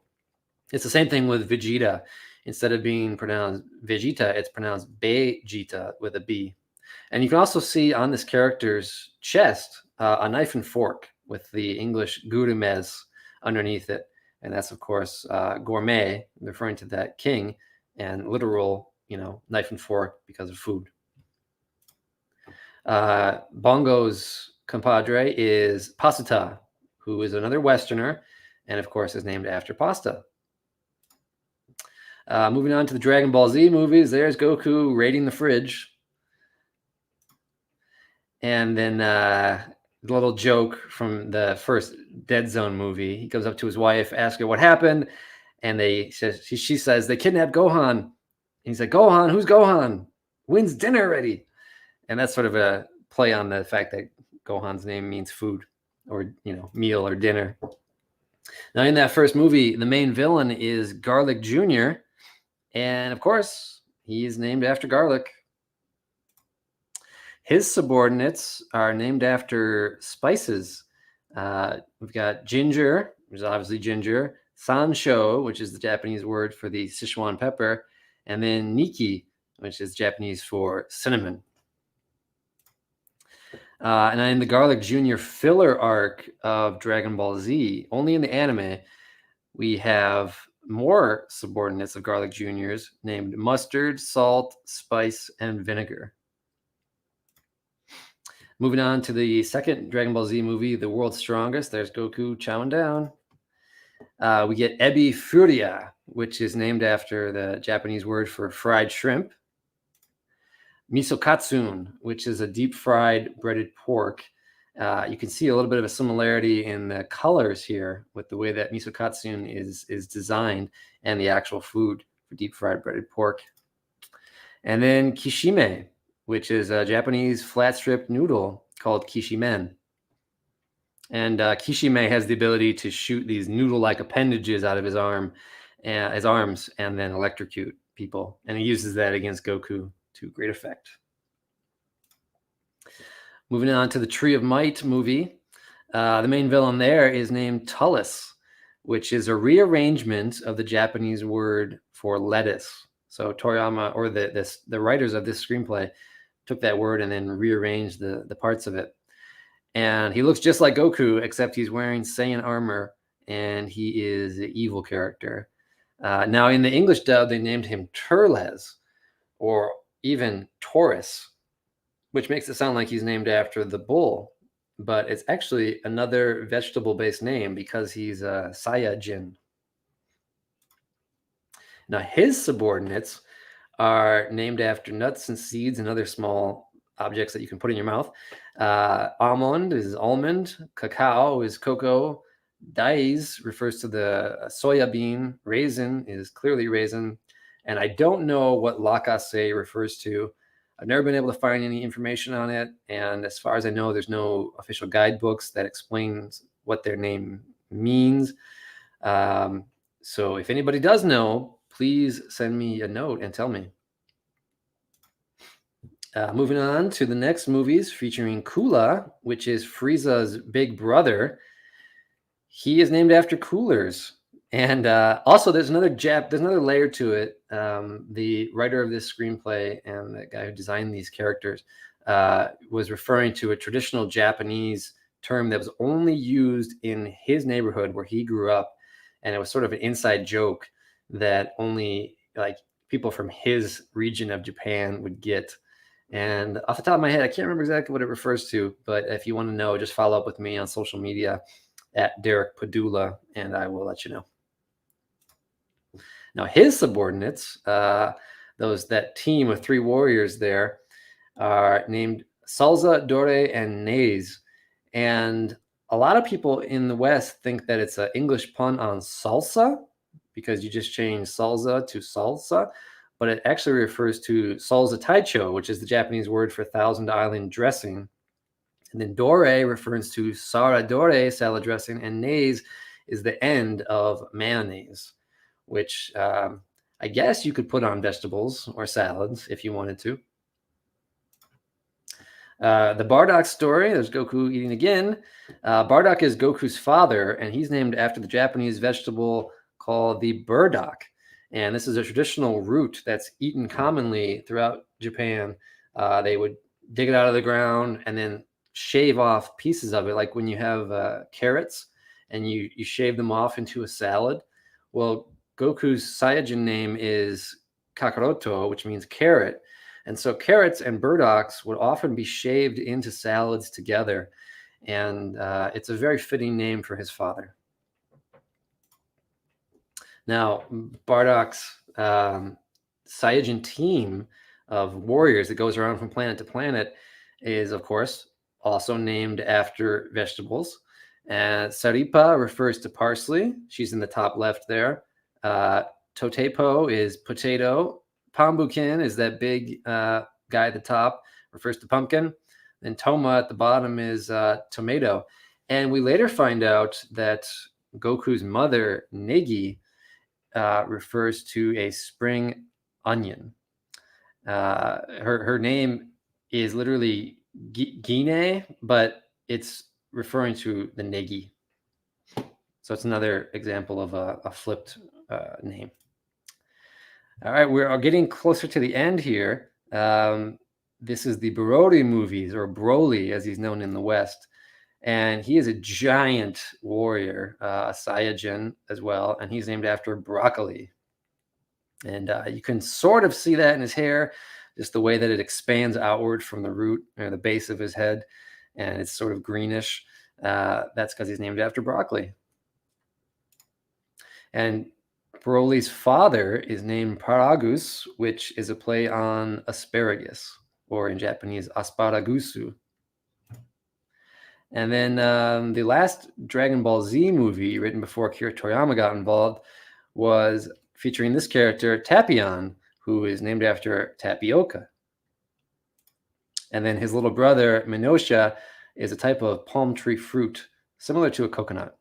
It's the same thing with Vegeta. Instead of being pronounced Vegeta, it's pronounced Vegeta with a B. And you can also see on this character's chest a knife and fork with the English Gurumesu underneath it. And that's, of course, gourmet, referring to that king, and literal, knife and fork because of food. Bongo's compadre is Pasuta, who is another Westerner, and of course is named after pasta. Moving on to the Dragon Ball Z movies, there's Goku raiding the fridge. And then a little joke from the first Dead Zone movie. He goes up to his wife, asks her what happened, and she says, they kidnapped Gohan. And he's like, Gohan? Who's Gohan? When's dinner ready? And that's sort of a play on the fact that Gohan's name means food, or meal or dinner. Now, in that first movie, the main villain is Garlic Jr., and of course, he is named after garlic. His subordinates are named after spices. We've got ginger, which is obviously ginger, sansho, which is the Japanese word for the Sichuan pepper, and then Niki, which is Japanese for cinnamon. And in the Garlic Jr. filler arc of Dragon Ball Z, only in the anime, we have more subordinates of Garlic Jr.'s named mustard, salt, spice, and vinegar. Moving on to the second Dragon Ball Z movie, The World's Strongest, there's Goku chowing down. We get Ebi Furia, which is named after the Japanese word for fried shrimp. Misokatsun, which is a deep-fried breaded pork. You can see a little bit of a similarity in the colors here with the way that misokatsun is designed and the actual food for deep-fried breaded pork. And then kishime, which is a Japanese flat-strip noodle called kishimen. And kishime has the ability to shoot these noodle-like appendages out of his arms and then electrocute people. And he uses that against Goku to great effect. Moving on to the Tree of Might movie. The main villain there is named Tullus, which is a rearrangement of the Japanese word for lettuce. So Toriyama, or the writers of this screenplay, took that word and then rearranged the parts of it. And he looks just like Goku, except he's wearing Saiyan armor, and he is an evil character. Now, in the English dub, they named him Turles, or even Taurus, which makes it sound like he's named after the bull, but it's actually another vegetable-based name because he's a Saiya-jin. Now, his subordinates are named after nuts and seeds and other small objects that you can put in your mouth. Almond is almond, cacao is cocoa, daiz refers to the soya bean, raisin is clearly raisin, and I don't know what lacase refers to. I've never been able to find any information on it, and as far as I know, there's no official guidebooks that explains what their name means. So if anybody does know, please send me a note and tell me. Moving on to the next movies featuring Kula, which is Frieza's big brother. He is named after coolers. And also there's another layer to it. The writer of this screenplay and the guy who designed these characters was referring to a traditional Japanese term that was only used in his neighborhood where he grew up. And it was sort of an inside joke that only like people from his region of Japan would get. And off the top of my head, I can't remember exactly what it refers to, but if you want to know, just follow up with me on social media at Derek Padula, and I will let you know. Now, his subordinates, that team of 3 warriors there, are named Salza, Dore, and Naze. And a lot of people in the West think that it's an English pun on salsa, because you just change salsa to salsa, but it actually refers to salsa taicho, which is the Japanese word for Thousand Island dressing. And then dore refers to sara dore salad dressing, and naze is the end of mayonnaise, which I guess you could put on vegetables or salads if you wanted to. The Bardock Story, there's Goku eating again. Bardock is Goku's father, and he's named after the Japanese vegetable called the burdock. And this is a traditional root that's eaten commonly throughout Japan. They would dig it out of the ground and then shave off pieces of it, like when you have carrots and you shave them off into a salad. Well, Goku's Saiya-jin name is Kakaroto, which means carrot. And so carrots and burdocks would often be shaved into salads together. And it's a very fitting name for his father. Now, Bardock's Saiya-jin team of warriors that goes around from planet to planet is, of course, also named after vegetables. And Saripa refers to parsley. She's in the top left there. Totepo is potato. Pambukin is that big guy at the top, refers to pumpkin. And Toma at the bottom is tomato. And we later find out that Goku's mother, Negi, refers to a spring onion. Her name is literally Gine, but it's referring to the Negi. So it's another example of a flipped name. All right, we're getting closer to the end here. This is the Brody movies, or Broly, as he's known in the West. And he is a giant warrior, a Saiyajin as well, and he's named after broccoli. And you can sort of see that in his hair, just the way that it expands outward from the root or the base of his head, and it's sort of greenish. That's because he's named after broccoli. And Broly's father is named Paragus, which is a play on asparagus, or in Japanese, asparagusu. And then the last Dragon Ball Z movie, written before Akira Toriyama got involved, was featuring this character, Tapion, who is named after tapioca. And then his little brother, Minosha, is a type of palm tree fruit, similar to a coconut.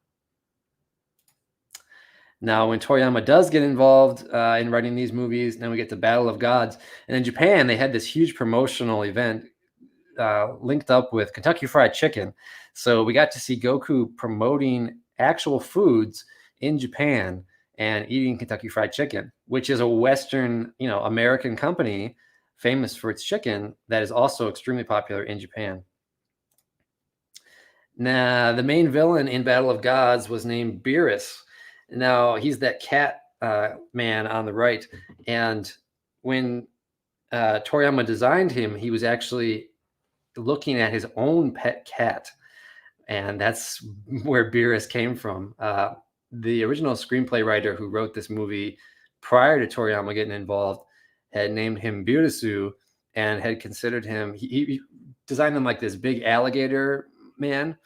Now, when Toriyama does get involved in writing these movies, then we get to Battle of Gods. And in Japan, they had this huge promotional event linked up with Kentucky Fried Chicken. So we got to see Goku promoting actual foods in Japan and eating Kentucky Fried Chicken, which is a Western, American company famous for its chicken that is also extremely popular in Japan. Now, the main villain in Battle of Gods was named Beerus. Now, he's that cat man on the right. And when Toriyama designed him, he was actually looking at his own pet cat. And that's where Beerus came from. The original screenplay writer who wrote this movie prior to Toriyama getting involved had named him Beerus and had considered him, he designed him like this big alligator man.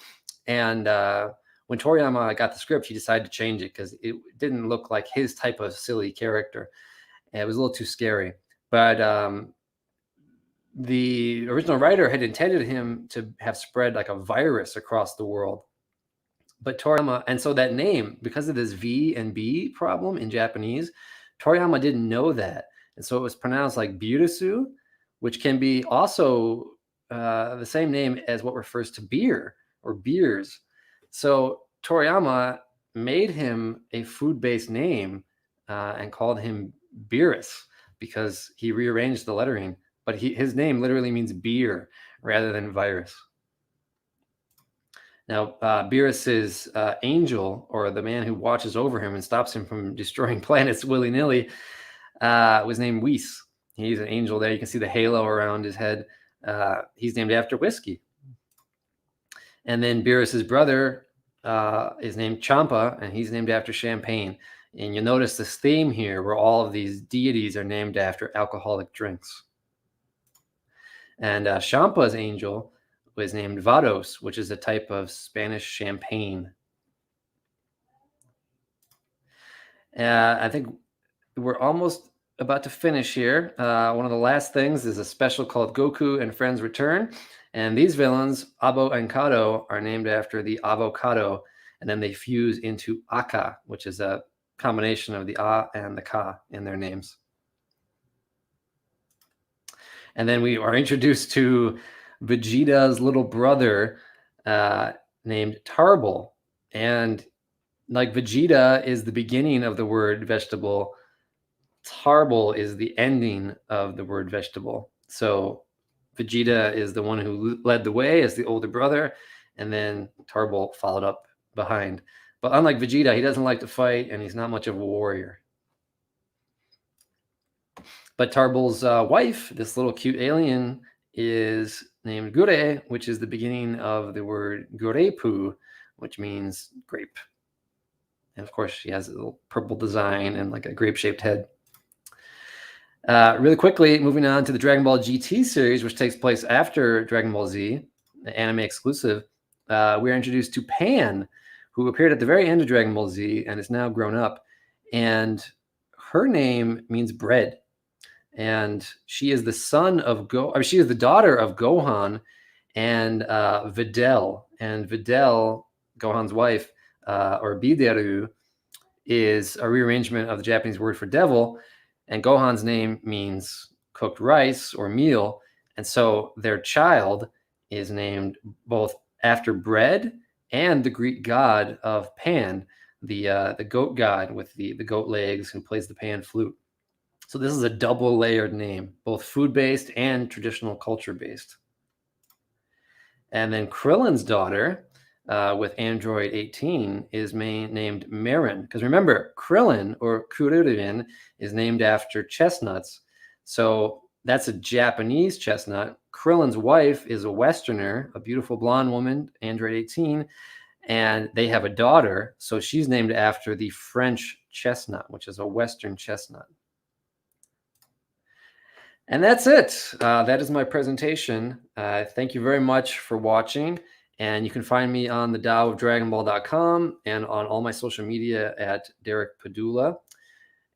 And when Toriyama got the script, he decided to change it because it didn't look like his type of silly character. And it was a little too scary. But the original writer had intended him to have spread like a virus across the world. But Toriyama, and so that name, because of this V and B problem in Japanese, Toriyama didn't know that. And so it was pronounced like Beerus, which can be also the same name as what refers to beer or beers. So Toriyama made him a food-based name and called him Beerus because he rearranged the lettering. But his name literally means beer rather than virus. Now, Beerus's angel, or the man who watches over him and stops him from destroying planets willy-nilly, was named Whis. He's an angel there. You can see the halo around his head. He's named after whiskey. And then Beerus's brother is named Champa, and he's named after champagne. And you'll notice this theme here where all of these deities are named after alcoholic drinks. And Champa's angel was named Vados, which is a type of Spanish champagne. I think we're almost about to finish here. One of the last things is a special called Goku and Friends Return. And these villains, Abo and Kado, are named after the avocado. And then they fuse into Aka, which is a combination of the A and the Ka in their names. And then we are introduced to Vegeta's little brother named Tarbal. And like Vegeta is the beginning of the word vegetable, Tarbal is the ending of the word vegetable. So Vegeta is the one who led the way as the older brother, and then Tarbal followed up behind. But unlike Vegeta, he doesn't like to fight, and he's not much of a warrior. But Tarbal's wife, this little cute alien, is named Gure, which is the beginning of the word Gurepu, which means grape. And of course, she has a little purple design and like a grape-shaped head. Really quickly, moving on to the Dragon Ball GT series, which takes place after Dragon Ball Z, the anime exclusive. We are introduced to Pan, who appeared at the very end of Dragon Ball Z and is now grown up. And her name means bread. And she is the she is the daughter of Gohan and Videl. And Videl, Gohan's wife, or Bideru, is a rearrangement of the Japanese word for devil. And Gohan's name means cooked rice or meal. And so their child is named both after bread and the Greek god of Pan, the goat god with the goat legs who plays the pan flute. So this is a double layered name, both food-based and traditional culture-based. And then Krillin's daughter, with Android 18, is named Marin. Because remember, Krillin, or Kuririn, is named after chestnuts. So that's a Japanese chestnut. Krillin's wife is a Westerner, a beautiful blonde woman, Android 18. And they have a daughter. So she's named after the French chestnut, which is a Western chestnut. And that's it. That is my presentation. Thank you very much for watching. And you can find me on the Tao of DragonBall.com and on all my social media at Derek Padula.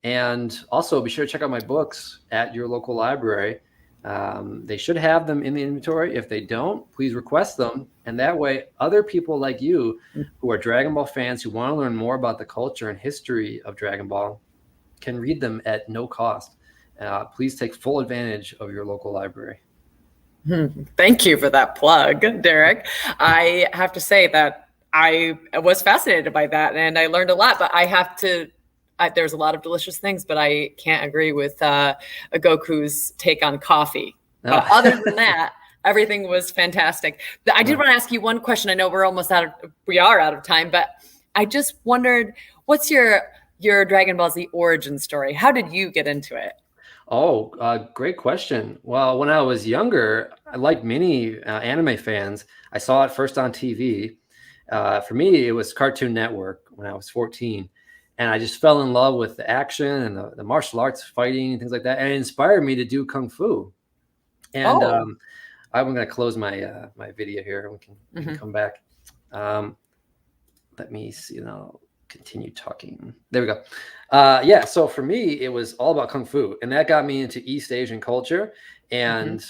And also be sure to check out my books at your local library. They should have them in the inventory. If they don't, please request them. And that way, other people like you who are Dragon Ball fans who want to learn more about the culture and history of Dragon Ball can read them at no cost. Please take full advantage of your local library. Thank you for that plug, Derek. I have to say that I was fascinated by that and I learned a lot, but I have to, there's a lot of delicious things, but I can't agree with Goku's take on coffee. But other than that, everything was fantastic. I did want to ask you one question. I know we are out of time, but I just wondered, what's your Dragon Ball Z origin story? How did you get into it? Oh, great question. Well, when I was younger, like many anime fans, I saw it first on TV. For me, it was Cartoon Network when I was 14. And I just fell in love with the action and the martial arts fighting and things like that. And it inspired me to do Kung Fu. And I'm going to close my my video here. We can come back. Let me see now. Continue talking. There we go. Yeah, so for me, it was all about Kung Fu. And that got me into East Asian culture and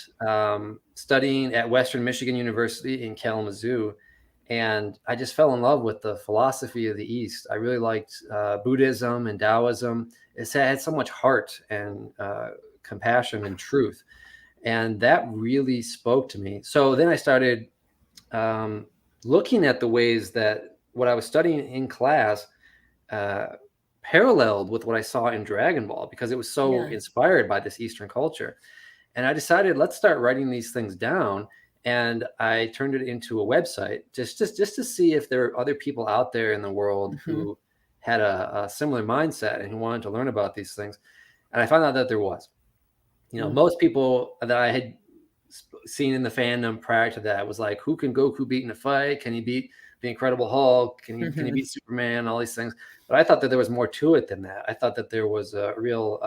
studying at Western Michigan University in Kalamazoo. And I just fell in love with the philosophy of the East. I really liked Buddhism and Taoism. It had so much heart and compassion and truth. And that really spoke to me. So then I started looking at the ways that what I was studying in class paralleled with what I saw in Dragon Ball, because it was so inspired by this Eastern culture. And I decided, let's start writing these things down. And I turned it into a website just to see if there are other people out there in the world who had a similar mindset and who wanted to learn about these things. And I found out that there was. You know, most people that I had seen in the fandom prior to that was like, who can Goku beat in a fight? Can he beat the Incredible Hulk? Can he beat Superman? All these things. But I thought that there was more to it than that. I thought that there was a real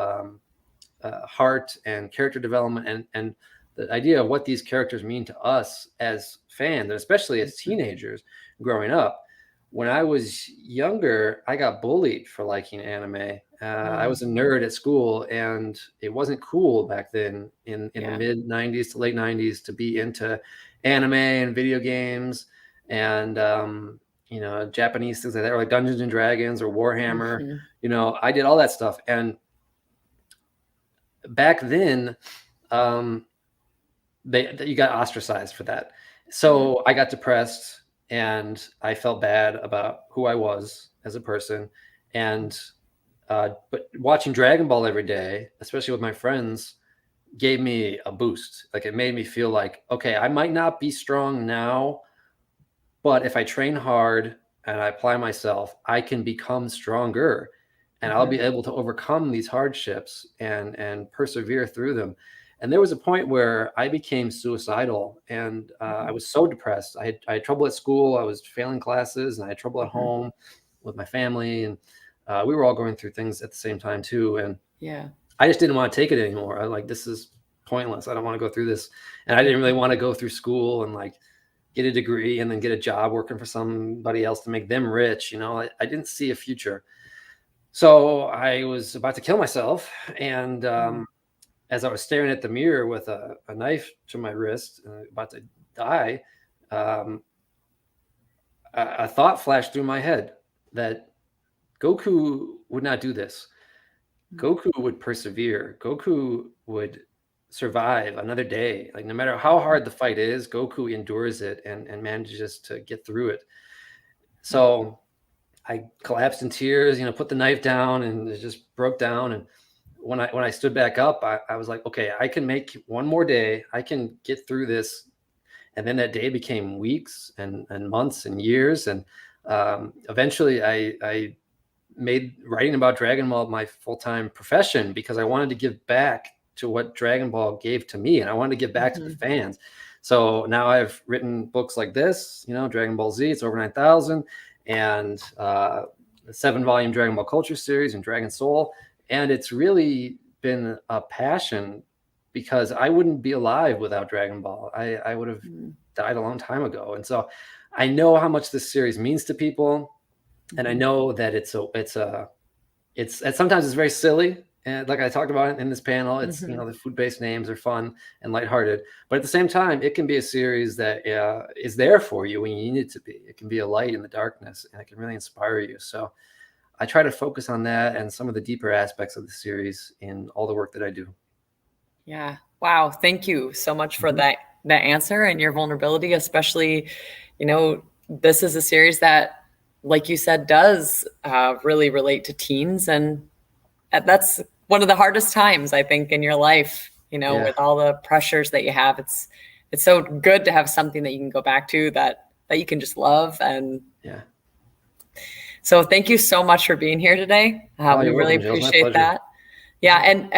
heart and character development and the idea of what these characters mean to us as fans, and especially as teenagers growing up. When I was younger, I got bullied for liking anime. I was a nerd at school, and it wasn't cool back then in the mid 90s to late 90s to be into anime and video games and you know, Japanese things like that, or like Dungeons and Dragons or Warhammer. You know, I did all that stuff. And back then, you got ostracized for that. So I got depressed and I felt bad about who I was as a person. And but watching Dragon Ball every day, especially with my friends, gave me a boost. Like, it made me feel like, okay, I might not be strong now, but if I train hard and I apply myself, I can become stronger, and I'll be able to overcome these hardships and persevere through them. And there was a point where I became suicidal, and I was so depressed. I had trouble at school. I was failing classes, and I had trouble at home. with my family, and we were all going through things at the same time too. And yeah, I just didn't want to take it anymore. I like, this is pointless. I don't want to go through this. And I didn't really want to go through school and like get a degree and then get a job working for somebody else to make them rich. You know, I didn't see a future. So I was about to kill myself. And as I was staring at the mirror with a knife to my wrist, about to die, a thought flashed through my head that Goku would not do this. Goku would persevere. Goku would survive another day. Like, no matter how hard the fight is, Goku endures it and manages to get through it. So I collapsed in tears, put the knife down, and it just broke down. And when I stood back up, I was like, okay, I can make one more day. I can get through this. And then that day became weeks and months and years. And eventually I made writing about Dragon Ball my full-time profession, because I wanted to give back to what Dragon Ball gave to me. And I wanted to give back to the fans. So now I've written books like this, Dragon Ball Z, it's over 9,000, and the 7-volume Dragon Ball Culture series and Dragon Soul. And it's really been a passion, because I wouldn't be alive without Dragon Ball. I would have died a long time ago. And so I know how much this series means to people. And I know that it's sometimes it's very silly. And like I talked about in this panel, it's, the food-based names are fun and lighthearted, but at the same time, it can be a series that is there for you when you need it to be. It can be a light in the darkness, and it can really inspire you. So I try to focus on that and some of the deeper aspects of the series in all the work that I do. Yeah. Wow. Thank you so much for that answer and your vulnerability, especially, this is a series that, like you said, does really relate to teens. And that's one of the hardest times, I think, in your life, with all the pressures that you have. It's so good to have something that you can go back to that you can just love. And so thank you so much for being here today. We really appreciate that. Yeah. And,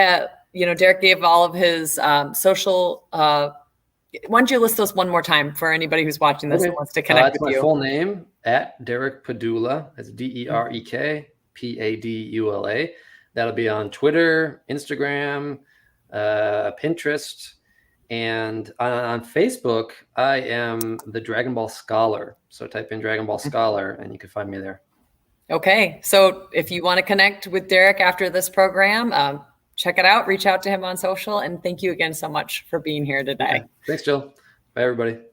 Derek gave all of his social, why don't you list those one more time for anybody who's watching this and wants to connect with you? That's my full name, at Derek Padula. That's DEREK PADULA. That'll be on Twitter, Instagram, Pinterest, and on Facebook, I am the Dragon Ball Scholar. So type in Dragon Ball Scholar and you can find me there. Okay. So if you want to connect with Derek after this program, check it out, reach out to him on social. And thank you again so much for being here today. Yeah. Thanks, Jill. Bye, everybody.